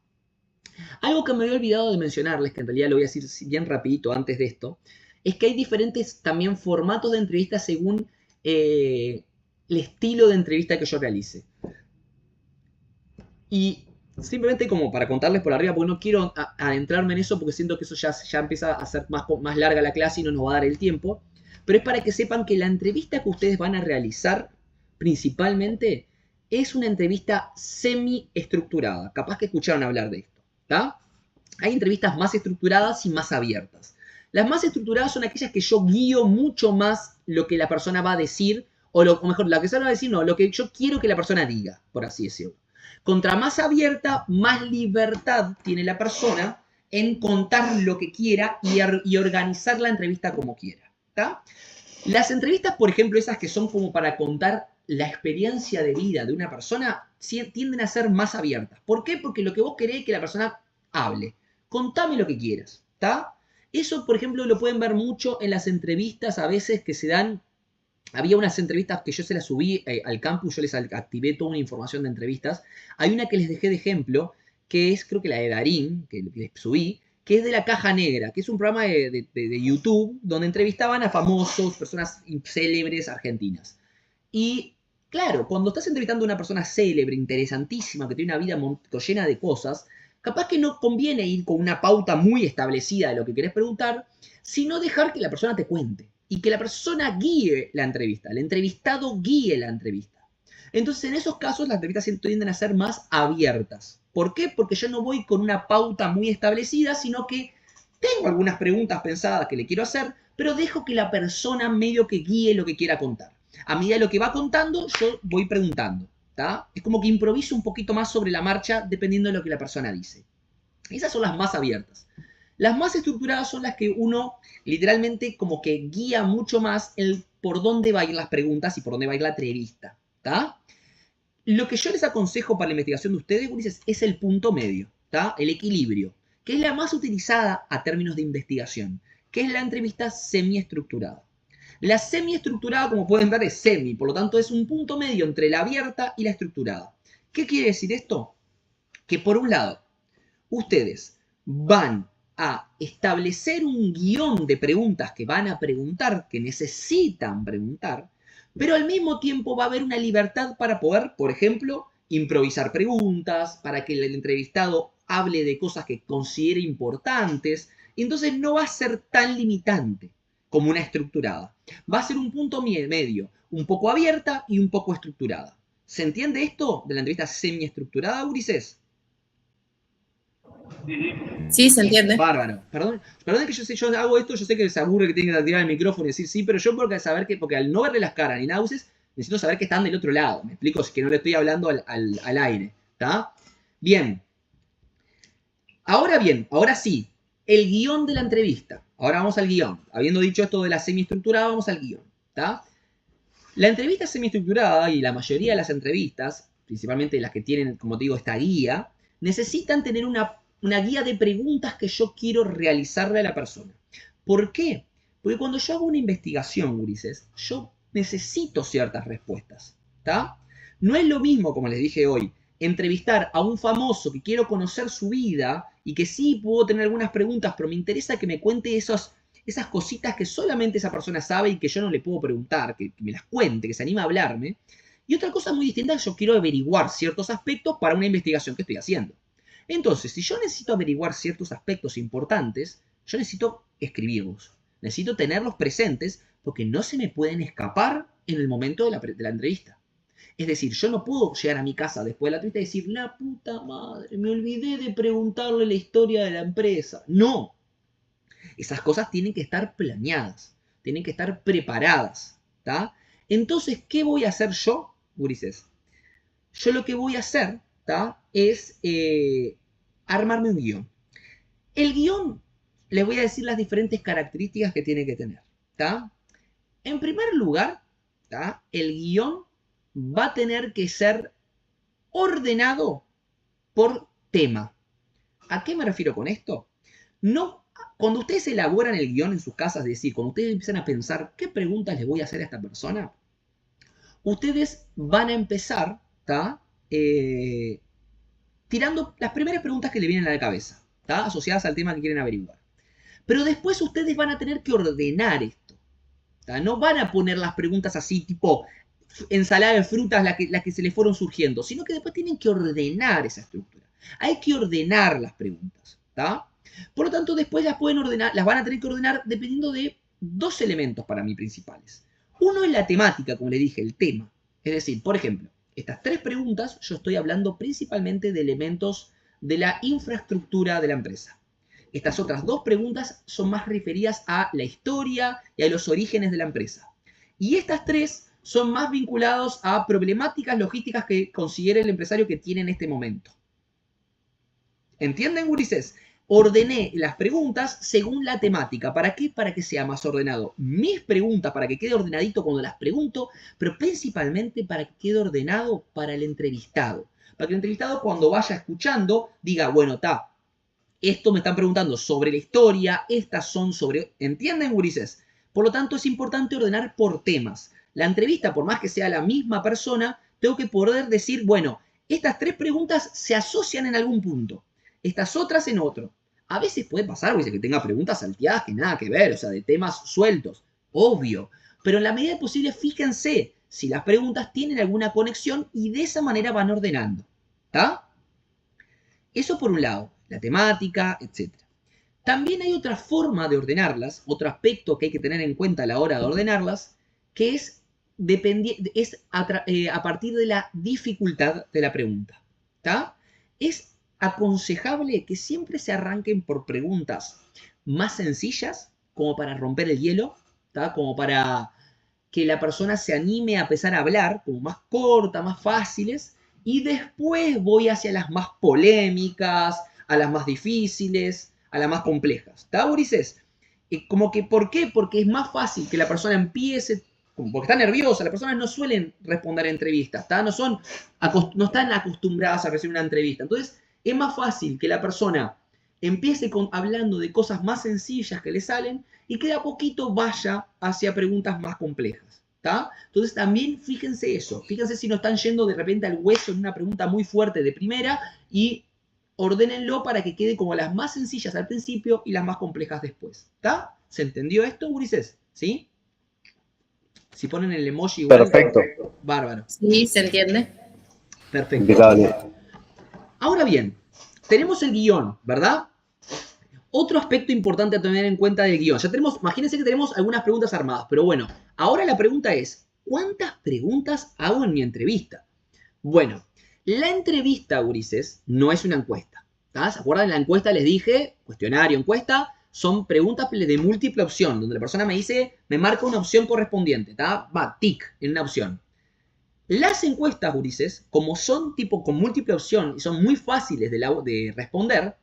Algo que me había olvidado de mencionarles, que en realidad lo voy a decir bien rapidito antes de esto, es que hay diferentes también formatos de entrevistas según el estilo de entrevista que yo realice. Y simplemente como para contarles por arriba, porque no quiero adentrarme en eso, porque siento que eso ya empieza a ser más larga la clase y no nos va a dar el tiempo. Pero es para que sepan que la entrevista que ustedes van a realizar principalmente es una entrevista semi-estructurada. Capaz que escucharon hablar de esto, ¿está? Hay entrevistas más estructuradas y más abiertas. Las más estructuradas son aquellas que yo guío mucho más lo que la persona va a decir, o mejor, lo que se va a decir, no, lo que yo quiero que la persona diga, por así decirlo. Contra más abierta, más libertad tiene la persona en contar lo que quiera y organizar la entrevista como quiera, ¿está? Las entrevistas, por ejemplo, esas que son como para contar la experiencia de vida de una persona, tienden a ser más abiertas. ¿Por qué? Porque lo que vos querés es que la persona hable. Contame lo que quieras, ¿está? Eso, por ejemplo, lo pueden ver mucho en las entrevistas a veces que se dan. Había unas entrevistas que yo se las subí al campus, yo les activé toda una información de entrevistas. Hay una que les dejé de ejemplo, que es creo que la de Darín, que les subí, que es de La Caja Negra, que es un programa de YouTube donde entrevistaban a famosos, personas célebres argentinas. Y claro, cuando estás entrevistando a una persona célebre, interesantísima, que tiene una vida llena de cosas, capaz que no conviene ir con una pauta muy establecida de lo que querés preguntar, sino dejar que la persona te cuente y que la persona guíe la entrevista, el entrevistado guíe la entrevista. Entonces, en esos casos, las entrevistas tienden a ser más abiertas. ¿Por qué? Porque yo no voy con una pauta muy establecida, sino que tengo algunas preguntas pensadas que le quiero hacer, pero dejo que la persona medio que guíe lo que quiera contar. A medida de lo que va contando, yo voy preguntando, ¿tá? Es como que improviso un poquito más sobre la marcha dependiendo de lo que la persona dice. Esas son las más abiertas. Las más estructuradas son las que uno literalmente como que guía mucho más el por dónde va a ir las preguntas y por dónde va a ir la entrevista, ¿tá? Lo que yo les aconsejo para la investigación de ustedes, Ulises, es el punto medio, ¿tá? El equilibrio, que es la más utilizada a términos de investigación, que es la entrevista semiestructurada. La semiestructurada, como pueden ver, es semi, por lo tanto es un punto medio entre la abierta y la estructurada. ¿Qué quiere decir esto? Que por un lado, ustedes van a establecer un guión de preguntas que van a preguntar, que necesitan preguntar, pero al mismo tiempo va a haber una libertad para poder, por ejemplo, improvisar preguntas, para que el entrevistado hable de cosas que considere importantes, y entonces no va a ser tan limitante como una estructurada. Va a ser un punto medio, un poco abierta y un poco estructurada. ¿Se entiende esto de la entrevista semiestructurada, Ulises? Sí, se entiende. Bárbaro. Perdón que yo hago esto, yo sé que se aburre que tiene que tirar el micrófono y decir sí, pero yo porque saber que, porque al no verle las caras ni náuseas, necesito saber que están del otro lado. Me explico, es que no le estoy hablando al aire. ¿Está? Bien. Ahora sí, el guión de la entrevista. Ahora vamos al guión. Habiendo dicho esto de la semiestructurada, vamos al guión. ¿Está? La entrevista semiestructurada y la mayoría de las entrevistas, principalmente las que tienen, como te digo, esta guía, necesitan tener una guía de preguntas que yo quiero realizarle a la persona. ¿Por qué? Porque cuando yo hago una investigación, Ulises, yo necesito ciertas respuestas. ¿Está? No es lo mismo, como les dije hoy, entrevistar a un famoso que quiero conocer su vida y que sí puedo tener algunas preguntas, pero me interesa que me cuente esas cositas que solamente esa persona sabe y que yo no le puedo preguntar, que me las cuente, que se anime a hablarme. Y otra cosa muy distinta, yo quiero averiguar ciertos aspectos para una investigación que estoy haciendo. Entonces, si yo necesito averiguar ciertos aspectos importantes, yo necesito escribirlos. Necesito tenerlos presentes porque no se me pueden escapar en el momento de la entrevista. Es decir, yo no puedo llegar a mi casa después de la entrevista y decir, la puta madre, me olvidé de preguntarle la historia de la empresa. No. Esas cosas tienen que estar planeadas, tienen que estar preparadas. ¿Tá? Entonces, ¿qué voy a hacer yo, Ulises? Yo lo que voy a hacer, ¿tá? Es armarme un guión. El guión, les voy a decir las diferentes características que tiene que tener. ¿Tá? En primer lugar, ¿tá? El guión va a tener que ser ordenado por tema. ¿A qué me refiero con esto? No, cuando ustedes elaboran el guión en sus casas, es decir, cuando ustedes empiezan a pensar qué preguntas les voy a hacer a esta persona, ustedes van a empezar, ¿tá? Tirando las primeras preguntas que le vienen a la cabeza, ¿tá? Asociadas al tema que quieren averiguar. Pero después ustedes van a tener que ordenar esto. ¿Tá? No van a poner las preguntas así, tipo ensalada de frutas, las que se les fueron surgiendo, sino que después tienen que ordenar esa estructura. Hay que ordenar las preguntas. ¿Tá? Por lo tanto, después las pueden ordenar, las van a tener que ordenar dependiendo de dos elementos para mí principales. Uno es la temática, como le dije, el tema. Es decir, por ejemplo, estas tres preguntas yo estoy hablando principalmente de elementos de la infraestructura de la empresa. Estas otras dos preguntas son más referidas a la historia y a los orígenes de la empresa. Y estas tres son más vinculados a problemáticas logísticas que considere el empresario que tiene en este momento. ¿Entienden, Ulises? Ordené las preguntas según la temática. ¿Para qué? Para que sea más ordenado. Mis preguntas, para que quede ordenadito cuando las pregunto, pero principalmente para que quede ordenado para el entrevistado. Para que el entrevistado cuando vaya escuchando diga, bueno, esto me están preguntando sobre la historia, estas son sobre... ¿Entienden, Ulises? Por lo tanto, es importante ordenar por temas. La entrevista, por más que sea la misma persona, tengo que poder decir, bueno, estas tres preguntas se asocian en algún punto. Estas otras en otro. A veces puede pasar, que tenga preguntas salteadas que nada que ver, o sea, de temas sueltos, obvio. Pero en la medida posible, fíjense si las preguntas tienen alguna conexión y de esa manera van ordenando. ¿Está? Eso por un lado, la temática, etc. También hay otra forma de ordenarlas, otro aspecto que hay que tener en cuenta a la hora de ordenarlas, que es a partir de la dificultad de la pregunta. ¿Está? Es aconsejable que siempre se arranquen por preguntas más sencillas, como para romper el hielo, ¿tá? Como para que la persona se anime a empezar a hablar, como más cortas, más fáciles, y después voy hacia las más polémicas, a las más difíciles, a las más complejas. ¿Está, Ulises? Como que, ¿por qué? Porque es más fácil que la persona empiece, porque está nerviosa, las personas no suelen responder a entrevistas, ¿tá? No están acostumbradas a recibir una entrevista. Entonces, es más fácil que la persona empiece hablando de cosas más sencillas que le salen y que de a poquito vaya hacia preguntas más complejas. ¿Tá? Entonces también fíjense eso, fíjense si no están yendo de repente al hueso en una pregunta muy fuerte de primera y ordénenlo para que quede como las más sencillas al principio y las más complejas después. ¿Está? ¿Se entendió esto, Ulises? ¿Sí? Si ponen el emoji igual. Perfecto. Bárbaro. Sí, ¿se entiende? Perfecto. Impecable. Ahora bien, tenemos el guión, ¿verdad? Otro aspecto importante a tener en cuenta del guión. Ya tenemos, imagínense que tenemos algunas preguntas armadas, pero bueno, ahora la pregunta es, ¿cuántas preguntas hago en mi entrevista? Bueno, la entrevista, gurises, no es una encuesta. ¿Tá? ¿Se acuerdan? En la encuesta les dije, cuestionario, encuesta, son preguntas de múltiple opción, donde la persona me dice, me marca una opción correspondiente, ¿tá? Va, tic, en una opción. Las encuestas, gurises, como son tipo con múltiple opción y son muy fáciles de responder,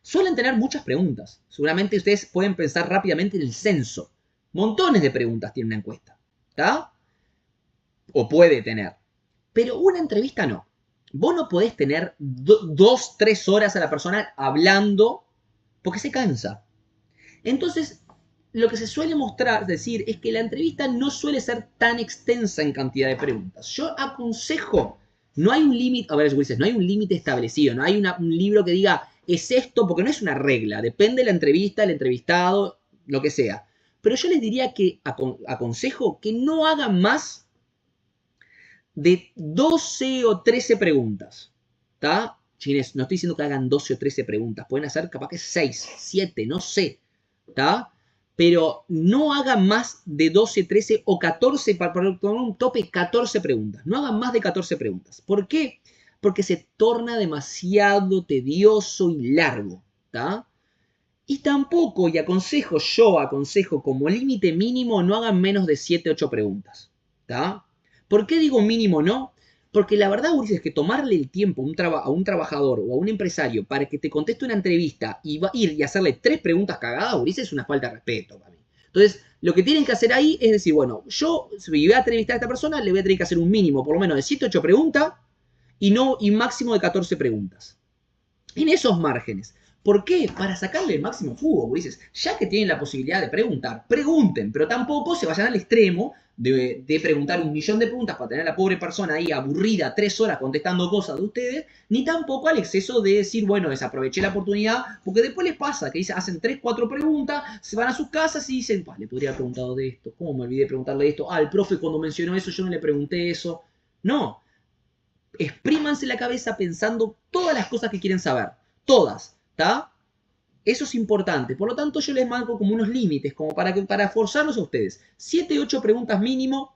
suelen tener muchas preguntas. Seguramente ustedes pueden pensar rápidamente en el censo. Montones de preguntas tiene una encuesta, ¿tá? O puede tener. Pero una entrevista no. Vos no podés tener 2, 3 horas a la persona hablando porque se cansa. Entonces, lo que se suele mostrar, decir, es que la entrevista no suele ser tan extensa en cantidad de preguntas. Yo aconsejo, no hay un límite, a ver, no hay un límite establecido, no hay un libro que diga, es esto, porque no es una regla, depende de la entrevista, el entrevistado, lo que sea. Pero yo les diría que aconsejo que no hagan más de 12 o 13 preguntas. ¿Está? Chines, no estoy diciendo que hagan 12 o 13 preguntas. Pueden hacer capaz que 6, 7, no sé. ¿Está? Pero no hagan más de 12, 13 o 14, para poner un tope, 14 preguntas. No hagan más de 14 preguntas. ¿Por qué? Porque se torna demasiado tedioso y largo. ¿Está? Y tampoco, yo aconsejo como límite mínimo, no hagan menos de 7, 8 preguntas. ¿Está? ¿Por qué digo mínimo no? Porque la verdad, Ulises, es que tomarle el tiempo a un trabajador o a un empresario para que te conteste una entrevista y va a ir y hacerle 3 preguntas cagadas, Ulises, es una falta de respeto para mí. Entonces, lo que tienen que hacer ahí es decir, bueno, yo si voy a entrevistar a esta persona, le voy a tener que hacer un mínimo, por lo menos de 7, 8 preguntas y máximo de 14 preguntas. En esos márgenes. ¿Por qué? Para sacarle el máximo jugo, Ulises. Ya que tienen la posibilidad de preguntar, pregunten, pero tampoco se vayan al extremo de preguntar 1.000.000 de preguntas para tener a la pobre persona ahí aburrida 3 horas contestando cosas de ustedes, ni tampoco al exceso de decir, bueno, desaproveché la oportunidad, porque después les pasa que hacen 3, 4 preguntas, se van a sus casas y dicen, le podría haber preguntado de esto, ¿cómo me olvidé de preguntarle esto? El profe cuando mencionó eso yo no le pregunté eso. No, exprímanse la cabeza pensando todas las cosas que quieren saber, todas, ¿está? Eso es importante. Por lo tanto, yo les marco como unos límites, como para forzarlos a ustedes. 7, 8 preguntas mínimo,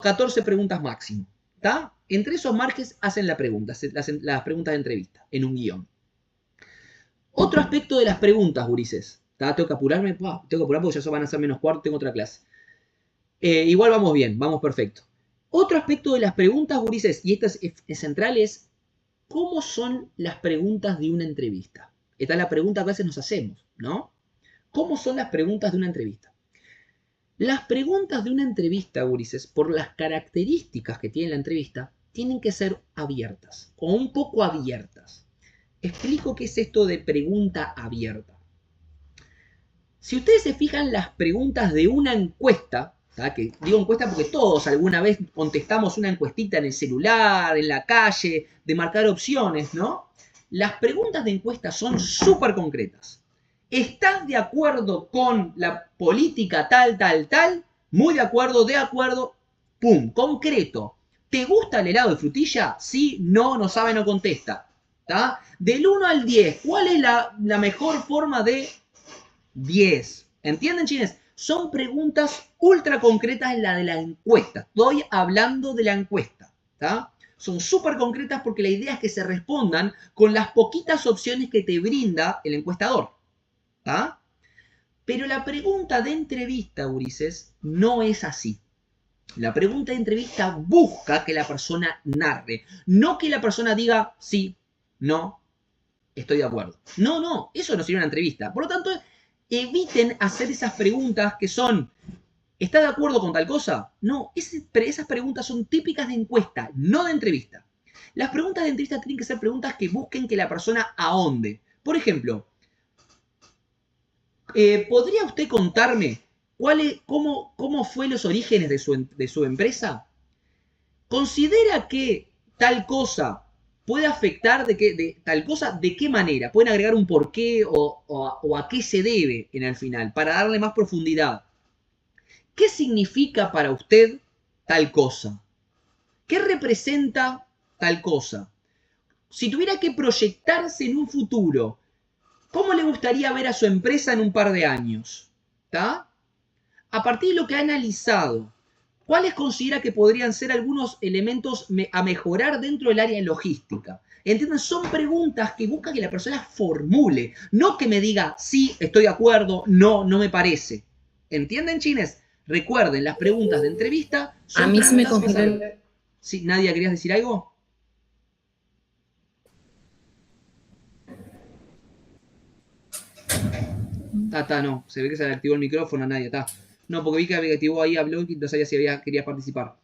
14 preguntas máximo. ¿Está? Entre esos márgenes hacen las preguntas de entrevista, en un guión. Otro aspecto de las preguntas, gurises. ¿Tá? Tengo que apurarme, tengo que apurar porque ya van a ser menos cuarto, tengo otra clase. Igual vamos bien, vamos perfecto. Otro aspecto de las preguntas, gurises, y esta es central, es ¿cómo son las preguntas de una entrevista? Esta es la pregunta que a veces nos hacemos, ¿no? ¿Cómo son las preguntas de una entrevista? Las preguntas de una entrevista, gurises, por las características que tiene la entrevista, tienen que ser abiertas, o un poco abiertas. Explico qué es esto de pregunta abierta. Si ustedes se fijan las preguntas de una encuesta, ¿tá? Que digo encuesta porque todos alguna vez contestamos una encuestita en el celular, en la calle, de marcar opciones, ¿no? Las preguntas de encuesta son súper concretas. ¿Estás de acuerdo con la política tal, tal, tal? Muy de acuerdo, pum, concreto. ¿Te gusta el helado de frutilla? Sí, no sabe, no contesta. ¿Tá? Del 1 al 10, ¿cuál es la mejor forma de 10? ¿Entienden, chines? Son preguntas ultra concretas en la de la encuesta. Estoy hablando de la encuesta. ¿Tá? Son súper concretas porque la idea es que se respondan con las poquitas opciones que te brinda el encuestador. ¿Tá? Pero la pregunta de entrevista, Ulises, no es así. La pregunta de entrevista busca que la persona narre, no que la persona diga sí, no, estoy de acuerdo. No, eso no sería una entrevista. Por lo tanto, eviten hacer esas preguntas que son, ¿está de acuerdo con tal cosa? No, esas preguntas son típicas de encuesta, no de entrevista. Las preguntas de entrevista tienen que ser preguntas que busquen que la persona ahonde. Por ejemplo, ¿Podría usted contarme cómo fue los orígenes de su empresa? ¿Considera que tal cosa puede afectar de tal cosa? ¿De qué manera? ¿Pueden agregar un porqué o a qué se debe en el final para darle más profundidad? ¿Qué significa para usted tal cosa? ¿Qué representa tal cosa? Si tuviera que proyectarse en un futuro, ¿cómo le gustaría ver a su empresa en un par de años? ¿Está? A partir de lo que ha analizado, ¿cuáles considera que podrían ser algunos elementos a mejorar dentro del área de logística? ¿Entienden? Son preguntas que busca que la persona formule, no que me diga, sí, estoy de acuerdo, no, no me parece. ¿Entienden, chines? Recuerden, las preguntas de entrevista A son mí se me preguntas congeló basadas. ¿Sí, Nadia, querías decir algo? No, se ve que se le activó el micrófono a Nadia, está. No, porque vi que activó ahí, habló y no sabía si quería participar.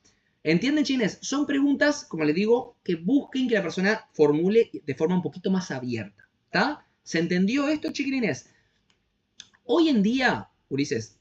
¿Entienden, chines? Son preguntas, como les digo, que busquen que la persona formule de forma un poquito más abierta. ¿Está? ¿Se entendió esto, chiquilines? Hoy en día, Ulises,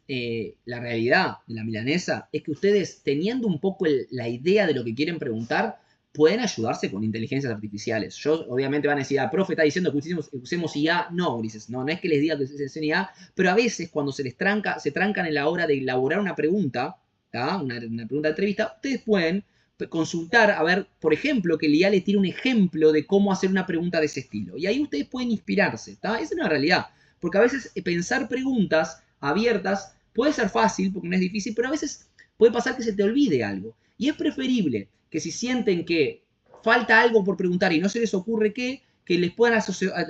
la realidad de la milanesa es que ustedes, teniendo un poco la idea de lo que quieren preguntar, pueden ayudarse con inteligencias artificiales. Yo, obviamente, van a decir, profe, está diciendo que usemos IA. No, Ulises, no es que les diga que se usen IA, pero a veces cuando se trancan en la hora de elaborar una pregunta, una pregunta de entrevista, ustedes pueden consultar, a ver, por ejemplo, que el IA les tire un ejemplo de cómo hacer una pregunta de ese estilo. Y ahí ustedes pueden inspirarse. Esa es una realidad. Porque a veces pensar preguntas abiertas puede ser fácil, porque no es difícil, pero a veces puede pasar que se te olvide algo. Y es preferible que si sienten que falta algo por preguntar y no se les ocurre qué, que les puedan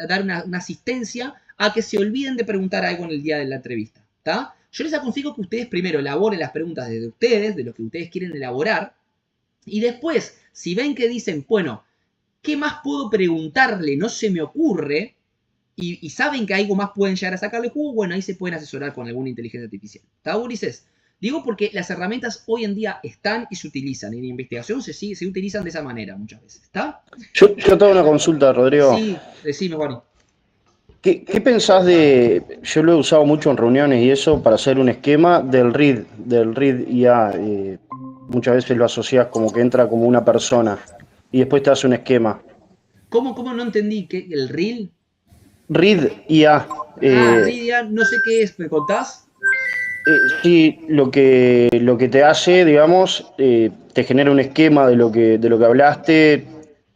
dar una asistencia a que se olviden de preguntar algo en el día de la entrevista. ¿Está? Yo les aconsejo que ustedes primero elaboren las preguntas de ustedes, de lo que ustedes quieren elaborar, y después, si ven que dicen, bueno, ¿qué más puedo preguntarle? No se me ocurre, y saben que algo más pueden llegar a sacarle jugo, bueno, ahí se pueden asesorar con alguna inteligencia artificial. ¿Está, Ulises? Digo porque las herramientas hoy en día están y se utilizan. En investigación se utilizan de esa manera muchas veces. ¿Está? Yo tengo una consulta, Rodrigo. Sí, decime, Juan. ¿Qué pensás de, yo lo he usado mucho en reuniones y eso, para hacer un esquema del RID IA? Muchas veces lo asocias como que entra como una persona y después te hace un esquema. ¿Cómo no entendí? ¿El reel? RID IA. Ridia, no sé qué es, ¿me contás? Sí, lo que te hace, digamos, te genera un esquema de lo que hablaste,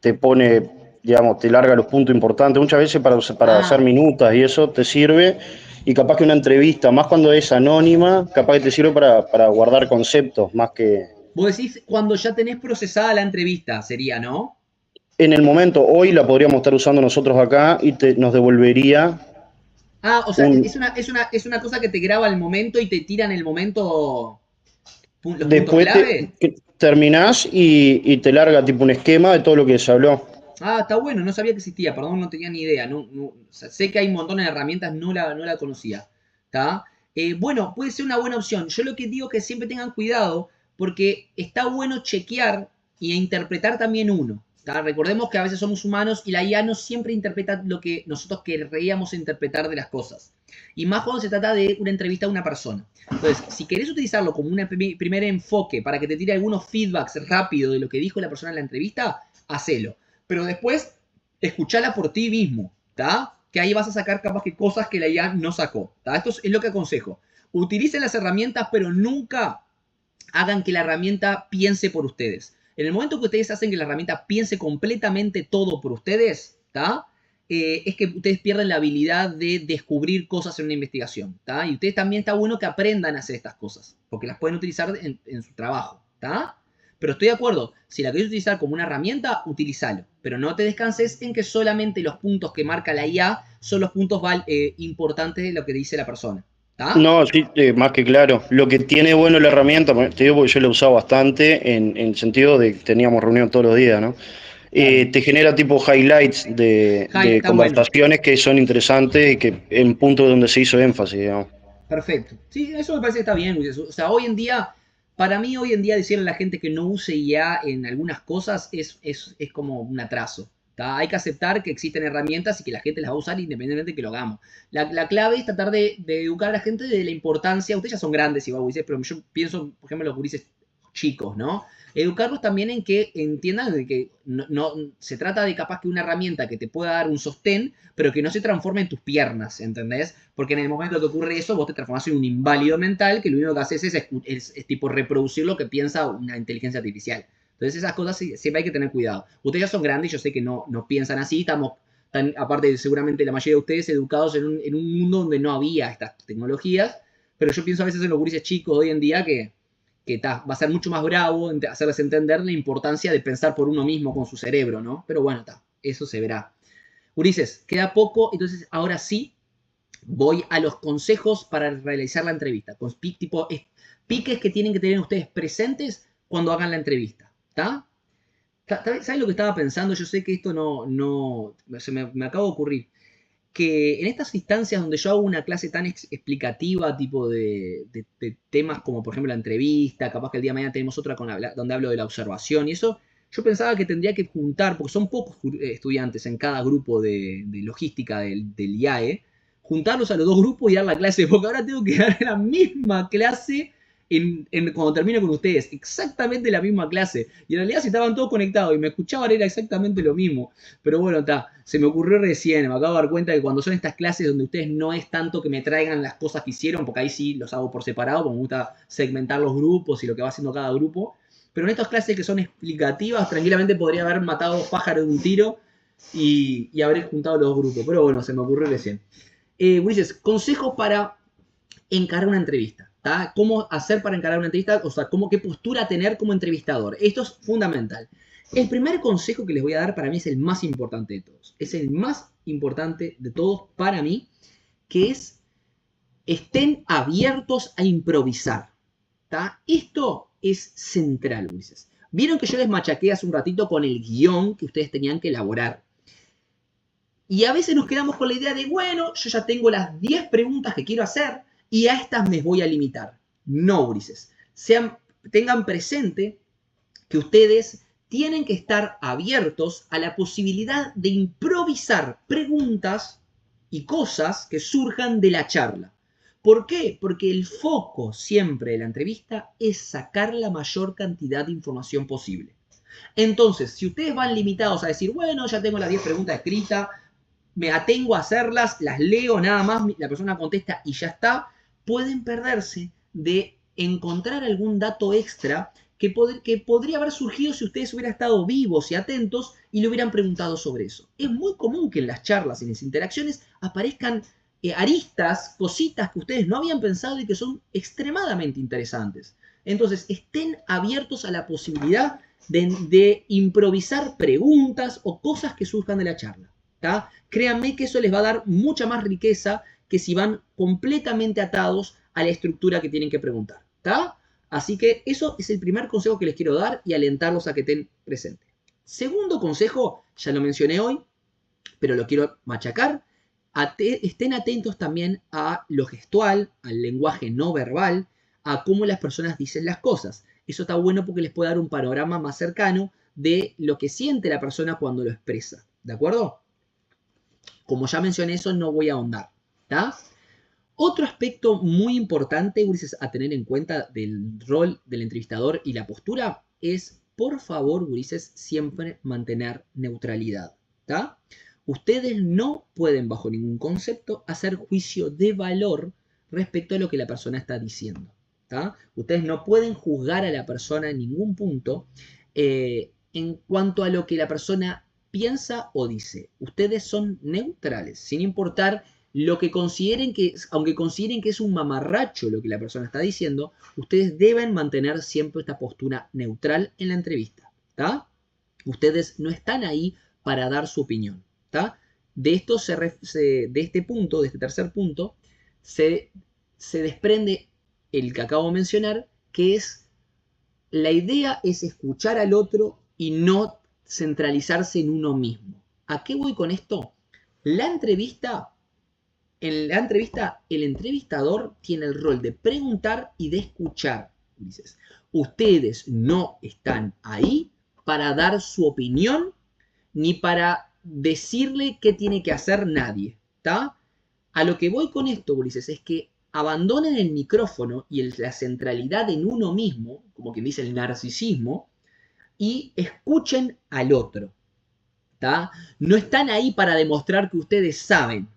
te pone, digamos, te larga los puntos importantes. Muchas veces para hacer Ah, minutas y eso te sirve. Y capaz que una entrevista, más cuando es anónima, capaz que te sirve para guardar conceptos, más que vos decís cuando ya tenés procesada la entrevista, sería, ¿no? en el momento. Hoy la podríamos estar usando nosotros acá y nos devolvería O sea, un... es una cosa que te graba el momento y te tira en el momento los puntos Después clave. que terminás y te larga tipo un esquema de todo lo que se habló. Está bueno, no sabía que existía, perdón, no tenía ni idea. O sea, sé que hay un montón de herramientas, no la conocía. ¿Está? Bueno, puede ser una buena opción. Yo lo que digo es que siempre tengan cuidado porque está bueno chequear y interpretar también uno. ¿Está? Recordemos que a veces somos humanos y la IA no siempre interpreta lo que nosotros querríamos interpretar de las cosas. Y más cuando se trata de una entrevista a una persona. Entonces, si querés utilizarlo como un primer enfoque para que te tire algunos feedbacks rápido de lo que dijo la persona en la entrevista, hacelo. Pero después, escuchala por ti mismo, ¿está? Que ahí vas a sacar capaz que cosas que la IA no sacó, ¿está? Esto es lo que aconsejo. Utilicen las herramientas, pero nunca hagan que la herramienta piense por ustedes. En el momento que ustedes hacen que la herramienta piense completamente todo por ustedes, ¿está? Es que ustedes pierden la habilidad de descubrir cosas en una investigación, ¿está? Y ustedes también está bueno que aprendan a hacer estas cosas, porque las pueden utilizar en su trabajo, ¿está? Pero estoy de acuerdo, si la querés utilizar como una herramienta, utilízalo. Pero no te descanses en que solamente los puntos que marca la IA son los puntos importantes de lo que dice la persona. ¿Está? No, sí, más que claro. Lo que tiene bueno la herramienta, te digo porque yo la he usado bastante en el sentido de que teníamos reunión todos los días, ¿no? Claro. Te genera tipo highlights de Tan bueno. conversaciones que son interesantes y que en puntos donde se hizo énfasis, digamos. Perfecto. Sí, eso me parece que está bien, Luis. O sea, hoy en día, para mí hoy en día decirle a la gente que no use IA en algunas cosas es como un atraso. ¿tá? Hay que aceptar que existen herramientas y que la gente las va a usar independientemente de que lo hagamos. La clave es tratar de educar a la gente de la importancia. Ustedes ya son grandes, igual, gurises, pero yo pienso, por ejemplo, en los gurises chicos, ¿no? Educarlos también en que entiendan de que no se trata de capaz que una herramienta que te pueda dar un sostén, pero que no se transforme en tus piernas, ¿entendés? Porque en el momento que ocurre eso, vos te transformás en un inválido mental que lo único que haces es tipo reproducir lo que piensa una inteligencia artificial. Entonces esas cosas siempre hay que tener cuidado. Ustedes ya son grandes y yo sé que no piensan así, estamos, aparte seguramente la mayoría de ustedes, educados en un mundo donde no había estas tecnologías, pero yo pienso a veces en los gurises chicos de hoy en día que va a ser mucho más bravo hacerles entender la importancia de pensar por uno mismo con su cerebro, ¿no? Pero bueno, eso se verá. Ulises, queda poco, entonces ahora sí voy a los consejos para realizar la entrevista. Con tipo piques que tienen que tener ustedes presentes cuando hagan la entrevista, ¿está? ¿Sabes lo que estaba pensando? Yo sé que esto se me acaba de ocurrir. Que en estas instancias donde yo hago una clase tan explicativa, tipo de temas como por ejemplo la entrevista, capaz que el día de mañana tenemos otra donde hablo de la observación y eso, yo pensaba que tendría que juntar, porque son pocos estudiantes en cada grupo de logística del IAE, juntarlos a los dos grupos y dar la clase, porque ahora tengo que dar la misma clase cuando termino con ustedes, exactamente la misma clase. Y en realidad si estaban todos conectados y me escuchaban era exactamente lo mismo. Pero bueno, se me ocurrió recién, me acabo de dar cuenta que cuando son estas clases donde ustedes no es tanto que me traigan las cosas que hicieron, porque ahí sí los hago por separado, porque me gusta segmentar los grupos y lo que va haciendo cada grupo. Pero en estas clases que son explicativas, tranquilamente podría haber matado 2 pájaros de un tiro y haber juntado los dos grupos. Pero bueno, se me ocurrió recién. Ulises, consejos para encarar una entrevista. ¿Tá? ¿Cómo hacer para encarar una entrevista? O sea, qué postura tener como entrevistador. Esto es fundamental. El primer consejo que les voy a dar para mí es el más importante de todos. Es el más importante de todos para mí, que es estén abiertos a improvisar. ¿Tá? Esto es central, Ulises. Vieron que yo les machaqué hace un ratito con el guión que ustedes tenían que elaborar. Y a veces nos quedamos con la idea de, bueno, yo ya tengo las 10 preguntas que quiero hacer y a estas me voy a limitar. No, Ulises. Tengan presente que ustedes tienen que estar abiertos a la posibilidad de improvisar preguntas y cosas que surjan de la charla. ¿Por qué? Porque el foco siempre de la entrevista es sacar la mayor cantidad de información posible. Entonces, si ustedes van limitados a decir, bueno, ya tengo las 10 preguntas escritas, me atengo a hacerlas, las leo nada más, la persona contesta y ya está, pueden perderse de encontrar algún dato extra que podría haber surgido si ustedes hubieran estado vivos y atentos y le hubieran preguntado sobre eso. Es muy común que en las charlas, en las interacciones, aparezcan aristas, cositas que ustedes no habían pensado y que son extremadamente interesantes. Entonces, estén abiertos a la posibilidad de improvisar preguntas o cosas que surjan de la charla. ¿Tá? Créanme que eso les va a dar mucha más riqueza que si van completamente atados a la estructura que tienen que preguntar. ¿Tá? Así que eso es el primer consejo que les quiero dar y alentarlos a que estén presentes. Segundo consejo, ya lo mencioné hoy, pero lo quiero machacar. Estén atentos también a lo gestual, al lenguaje no verbal, a cómo las personas dicen las cosas. Eso está bueno porque les puede dar un panorama más cercano de lo que siente la persona cuando lo expresa. ¿De acuerdo? Como ya mencioné eso, no voy a ahondar. ¿Tá? Otro aspecto muy importante, Ulises, a tener en cuenta del rol del entrevistador y la postura es, por favor, Ulises, siempre mantener neutralidad. ¿Tá? Ustedes no pueden, bajo ningún concepto, hacer juicio de valor respecto a lo que la persona está diciendo. ¿Tá? Ustedes no pueden juzgar a la persona en ningún punto en cuanto a lo que la persona piensa o dice. Ustedes son neutrales, sin importar lo que consideren que, aunque consideren que es un mamarracho lo que la persona está diciendo, ustedes deben mantener siempre esta postura neutral en la entrevista. ¿Tá? Ustedes no están ahí para dar su opinión. ¿Tá? De este punto, de este tercer punto, se desprende el que acabo de mencionar, que es la idea es escuchar al otro y no centralizarse en uno mismo. ¿A qué voy con esto? En la entrevista, el entrevistador tiene el rol de preguntar y de escuchar. Ustedes no están ahí para dar su opinión ni para decirle qué tiene que hacer nadie, ¿está? A lo que voy con esto, Ulises, es que abandonen el micrófono y la centralidad en uno mismo, como quien dice el narcisismo, y escuchen al otro, ¿está? No están ahí para demostrar que ustedes saben,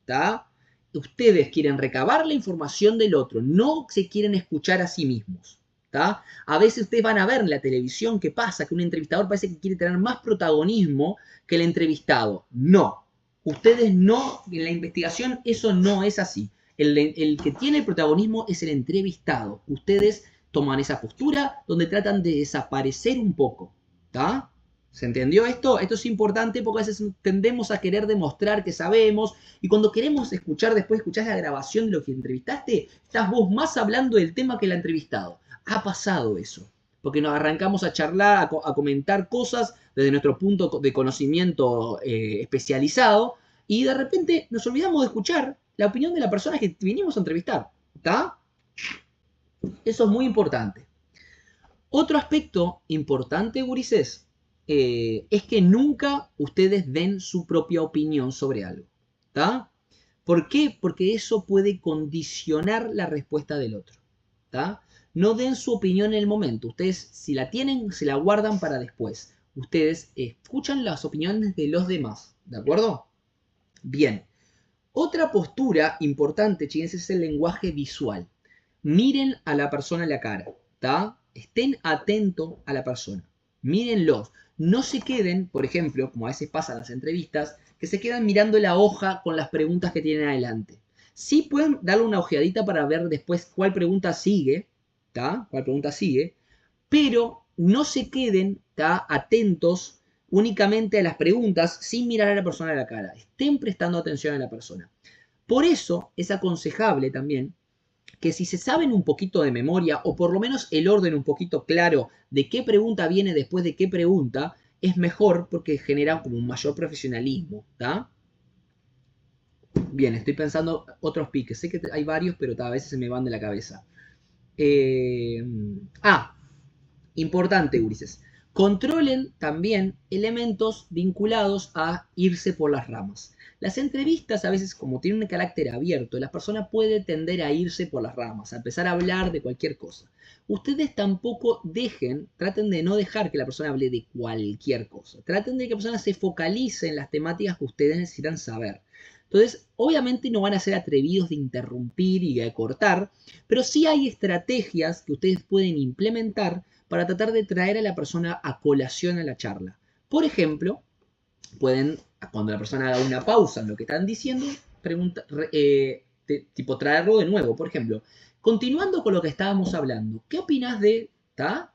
¿está? Ustedes quieren recabar la información del otro, no se quieren escuchar a sí mismos, ¿está? A veces ustedes van a ver en la televisión qué pasa, que un entrevistador parece que quiere tener más protagonismo que el entrevistado. No, ustedes no, en la investigación eso no es así. El que tiene el protagonismo es el entrevistado. Ustedes toman esa postura donde tratan de desaparecer un poco, ¿está? ¿Se entendió esto? Esto es importante porque a veces tendemos a querer demostrar que sabemos y cuando queremos escuchar, después escuchás la grabación de lo que entrevistaste, estás vos más hablando del tema que el entrevistado. Ha pasado eso, porque nos arrancamos a charlar, a comentar cosas desde nuestro punto de conocimiento especializado y de repente nos olvidamos de escuchar la opinión de la persona que vinimos a entrevistar. ¿Está? Eso es muy importante. Otro aspecto importante, gurises, es que nunca ustedes den su propia opinión sobre algo. ¿Está? ¿Por qué? Porque eso puede condicionar la respuesta del otro. ¿Está? No den su opinión en el momento. Ustedes, si la tienen, se la guardan para después. Ustedes escuchan las opiniones de los demás. ¿De acuerdo? Bien. Otra postura importante, chicos, es el lenguaje visual. Miren a la persona en la cara. ¿Está? Estén atentos a la persona. Mírenlos. No se queden, por ejemplo, como a veces pasa en las entrevistas, que se quedan mirando la hoja con las preguntas que tienen adelante. Sí pueden darle una ojeadita para ver después cuál pregunta sigue, ¿tá? Cuál pregunta sigue, pero no se queden, ¿tá? Atentos únicamente a las preguntas sin mirar a la persona a la cara. Estén prestando atención a la persona. Por eso es aconsejable también que si se saben un poquito de memoria, o por lo menos el orden un poquito claro de qué pregunta viene después de qué pregunta, es mejor porque genera como un mayor profesionalismo, ¿está? Bien, estoy pensando otros piques. Sé que hay varios, pero a veces se me van de la cabeza. Importante, Ulises. Controlen también elementos vinculados a irse por las ramas. Las entrevistas a veces, como tienen un carácter abierto, la persona puede tender a irse por las ramas, a empezar a hablar de cualquier cosa. Ustedes tampoco traten de no dejar que la persona hable de cualquier cosa. Traten de que la persona se focalice en las temáticas que ustedes necesitan saber. Entonces, obviamente no van a ser atrevidos de interrumpir y de cortar, pero sí hay estrategias que ustedes pueden implementar para tratar de traer a la persona a colación a la charla. Por ejemplo, pueden, cuando la persona haga una pausa en lo que están diciendo, traerlo de nuevo. Por ejemplo, continuando con lo que estábamos hablando, ¿qué opinas de, ta?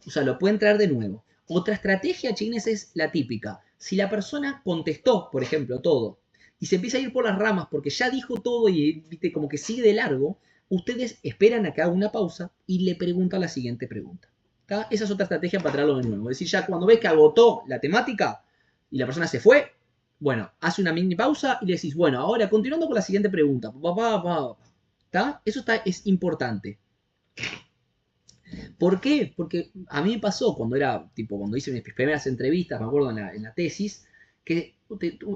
O sea, lo pueden traer de nuevo. Otra estrategia, chines, es la típica. Si la persona contestó, por ejemplo, todo, y se empieza a ir por las ramas porque ya dijo todo y viste como que sigue de largo, ustedes esperan a que haga una pausa y le preguntan la siguiente pregunta. ¿Tá? Esa es otra estrategia para traerlo de nuevo. Es decir, ya cuando ves que agotó la temática y la persona se fue, bueno, hace una mini pausa y le decís, bueno, ahora continuando con la siguiente pregunta. ¿Tá? Eso es importante. ¿Por qué? Porque a mí me pasó cuando hice mis primeras entrevistas, me acuerdo en la tesis, que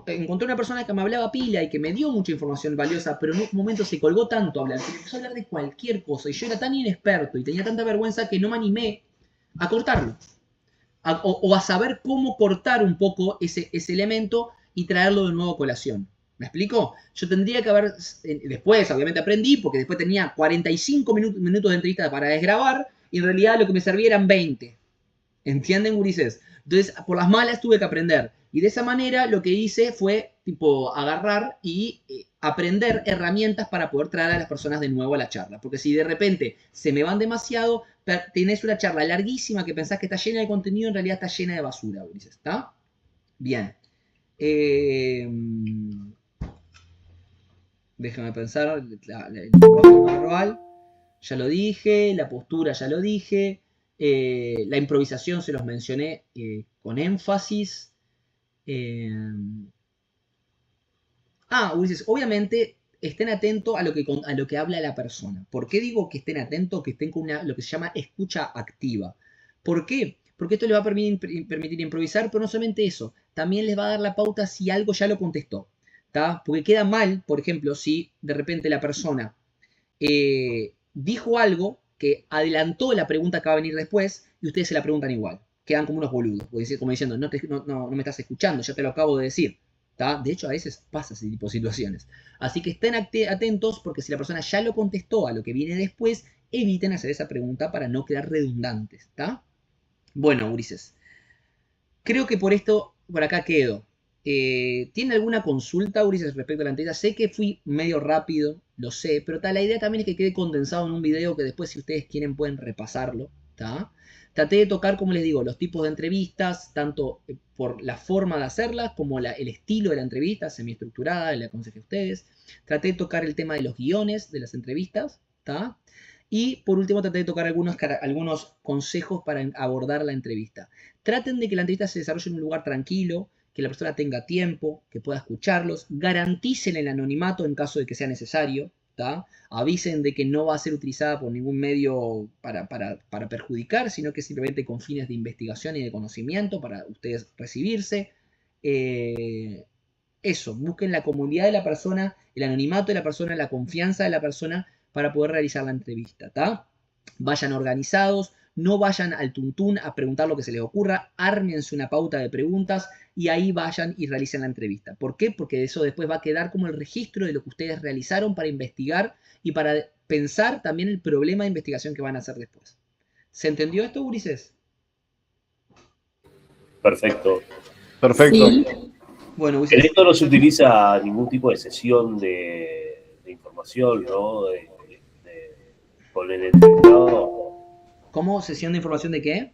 encontré una persona que me hablaba pila y que me dio mucha información valiosa, pero en un momento se colgó tanto a hablar, que empezó a hablar de cualquier cosa y yo era tan inexperto y tenía tanta vergüenza que no me animé a cortarlo. O a saber cómo cortar un poco ese elemento y traerlo de nuevo a colación. ¿Me explico? Yo tendría que haber, después obviamente aprendí, porque después tenía 45 minutos de entrevista para desgrabar, y en realidad lo que me servía eran 20. ¿Entienden, gurises? Entonces, por las malas tuve que aprender. Y de esa manera lo que hice fue, agarrar y aprender herramientas para poder traer a las personas de nuevo a la charla. Porque si de repente se me van demasiado, tenés una charla larguísima que pensás que está llena de contenido, en realidad está llena de basura, gurises. ¿Está? Bien. Déjame pensar. El lenguaje verbal, ya lo dije. La postura, ya lo dije. La improvisación se los mencioné con énfasis. Ulises, obviamente estén atentos a lo que habla la persona. ¿Por qué digo que estén atentos? Que estén con lo que se llama escucha activa. ¿Por qué? Porque esto les va a permitir improvisar, pero no solamente eso, también les va a dar la pauta si algo ya lo contestó, ¿tá? Porque queda mal, por ejemplo, si de repente la persona dijo algo que adelantó la pregunta que va a venir después y ustedes se la preguntan igual. Quedan como unos boludos, como diciendo, no me estás escuchando, ya te lo acabo de decir. ¿Tá? De hecho, a veces pasa ese tipo de situaciones. Así que estén atentos porque si la persona ya lo contestó a lo que viene después, eviten hacer esa pregunta para no quedar redundantes. ¿Tá? Bueno, Ulises, creo que por acá quedo. ¿Tiene alguna consulta, Ulises, respecto a la entrevista? Sé que fui medio rápido, lo sé, pero la idea también es que quede condensado en un video que después, si ustedes quieren, pueden repasarlo. ¿Tá? Traté de tocar, como les digo, los tipos de entrevistas, tanto por la forma de hacerlas como el estilo de la entrevista, semiestructurada, le aconsejé a ustedes. Traté de tocar el tema de los guiones de las entrevistas, ¿tá? Y por último traté de tocar algunos consejos para abordar la entrevista. Traten de que la entrevista se desarrolle en un lugar tranquilo, que la persona tenga tiempo, que pueda escucharlos, garanticen el anonimato en caso de que sea necesario, ¿tá? Avisen de que no va a ser utilizada por ningún medio para perjudicar, sino que simplemente con fines de investigación y de conocimiento para ustedes recibirse. Eso, busquen la comodidad de la persona, el anonimato de la persona, la confianza de la persona para poder realizar la entrevista, ¿tá? Vayan organizados, no vayan al tuntún a preguntar lo que se les ocurra, ármense una pauta de preguntas y ahí vayan y realicen la entrevista. ¿Por qué? Porque eso después va a quedar como el registro de lo que ustedes realizaron para investigar y para pensar también el problema de investigación que van a hacer después. ¿Se entendió esto, Ulises? Perfecto. Perfecto. Sí. Bueno, En Ulises, esto no se utiliza ningún tipo de sesión de información, ¿no? Con el entrevistado. ¿cómo? ¿Sesión de información de qué?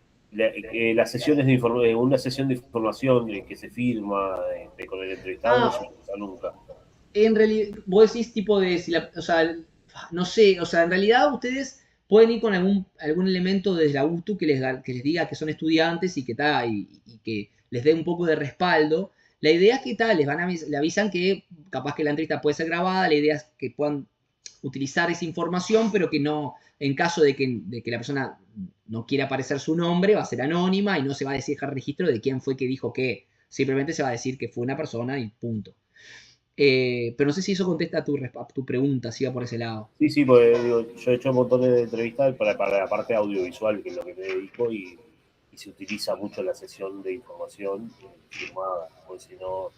Las sesiones de una sesión de información que se firma con el entrevistado no se utiliza nunca. En realidad, vos decís tipo de, o sea, no sé, o sea, en realidad ustedes pueden ir con algún elemento desde la UTU que les diga que son estudiantes y que tal, y que les dé un poco de respaldo. La idea es que tal, le avisan que capaz que la entrevista puede ser grabada, la idea es que puedan utilizar esa información, pero que no, en caso de que la persona no quiera aparecer su nombre, va a ser anónima y no se va a dejar registro de quién fue que dijo qué. Simplemente se va a decir que fue una persona y punto. Pero no sé si eso contesta a tu pregunta, si va por ese lado. Sí, porque digo, yo he hecho montones de entrevistas para la parte audiovisual, que es lo que me dedico, y se utiliza mucho la sesión de información firmada, porque si no,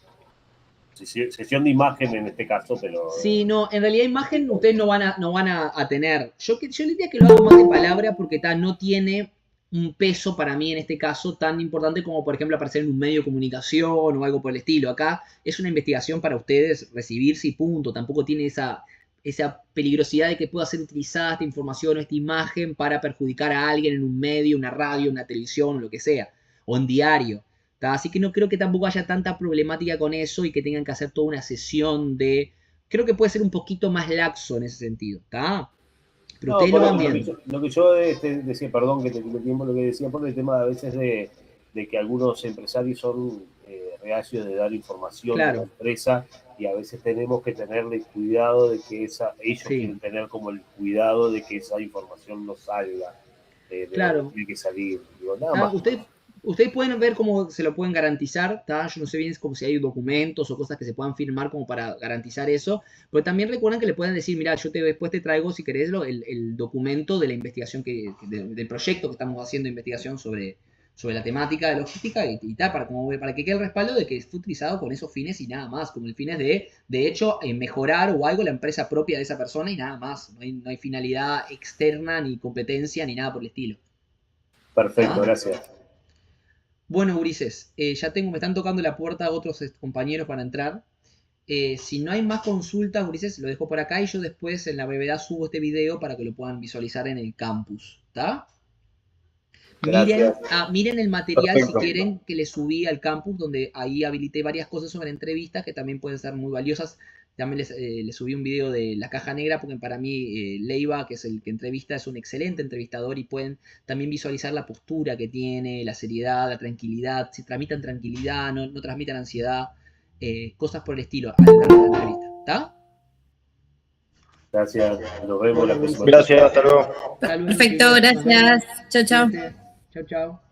sesión de imagen en este caso, pero... Sí, no, en realidad imagen ustedes no van a tener. Yo le diría que lo hago más de palabra porque no tiene un peso para mí en este caso tan importante como por ejemplo aparecer en un medio de comunicación o algo por el estilo. Acá es una investigación para ustedes recibirse y punto. Tampoco tiene esa peligrosidad de que pueda ser utilizada esta información o esta imagen para perjudicar a alguien en un medio, una radio, una televisión, lo que sea, o en diario. ¿Tá? Así que no creo que tampoco haya tanta problemática con eso y que tengan que hacer toda una sesión de... Creo que puede ser un poquito más laxo en ese sentido, ¿está? Pero ustedes lo van viendo. Lo que yo decía, perdón que te quite tiempo, lo que decía por el tema a veces de que algunos empresarios son reacios de dar información de la empresa y a veces tenemos que tenerle cuidado de que ellos quieren tener como el cuidado de que esa información no salga. Tiene que salir. Digo, nada más. Ustedes pueden ver cómo se lo pueden garantizar, ¿tá? Yo no sé bien como si hay documentos o cosas que se puedan firmar como para garantizar eso, pero también recuerden que le pueden decir, mira, yo después te traigo, si querés, el documento de la investigación, del proyecto que estamos haciendo de investigación sobre la temática de logística y tal, para que quede el respaldo de que fue utilizado con esos fines y nada más, con el fines de hecho, mejorar o algo la empresa propia de esa persona y nada más. No hay finalidad externa, ni competencia, ni nada por el estilo. Perfecto, gracias. Bueno, Ulises, me están tocando la puerta otros compañeros para entrar. Si no hay más consultas, Ulises, lo dejo por acá y yo después en la brevedad subo este video para que lo puedan visualizar en el campus, ¿está? Miren el material. Perfecto. Si quieren que les subí al campus, donde ahí habilité varias cosas sobre entrevistas que también pueden ser muy valiosas. También les subí un video de La Caja Negra, porque para mí Leiva, que es el que entrevista, es un excelente entrevistador y pueden también visualizar la postura que tiene, la seriedad, la tranquilidad, si transmitan tranquilidad, no transmitan ansiedad, cosas por el estilo a la entrevista. ¿Está? Gracias, nos vemos la próxima. Gracias, hasta luego. Perfecto, gracias. Chao, chao. Chao, chao.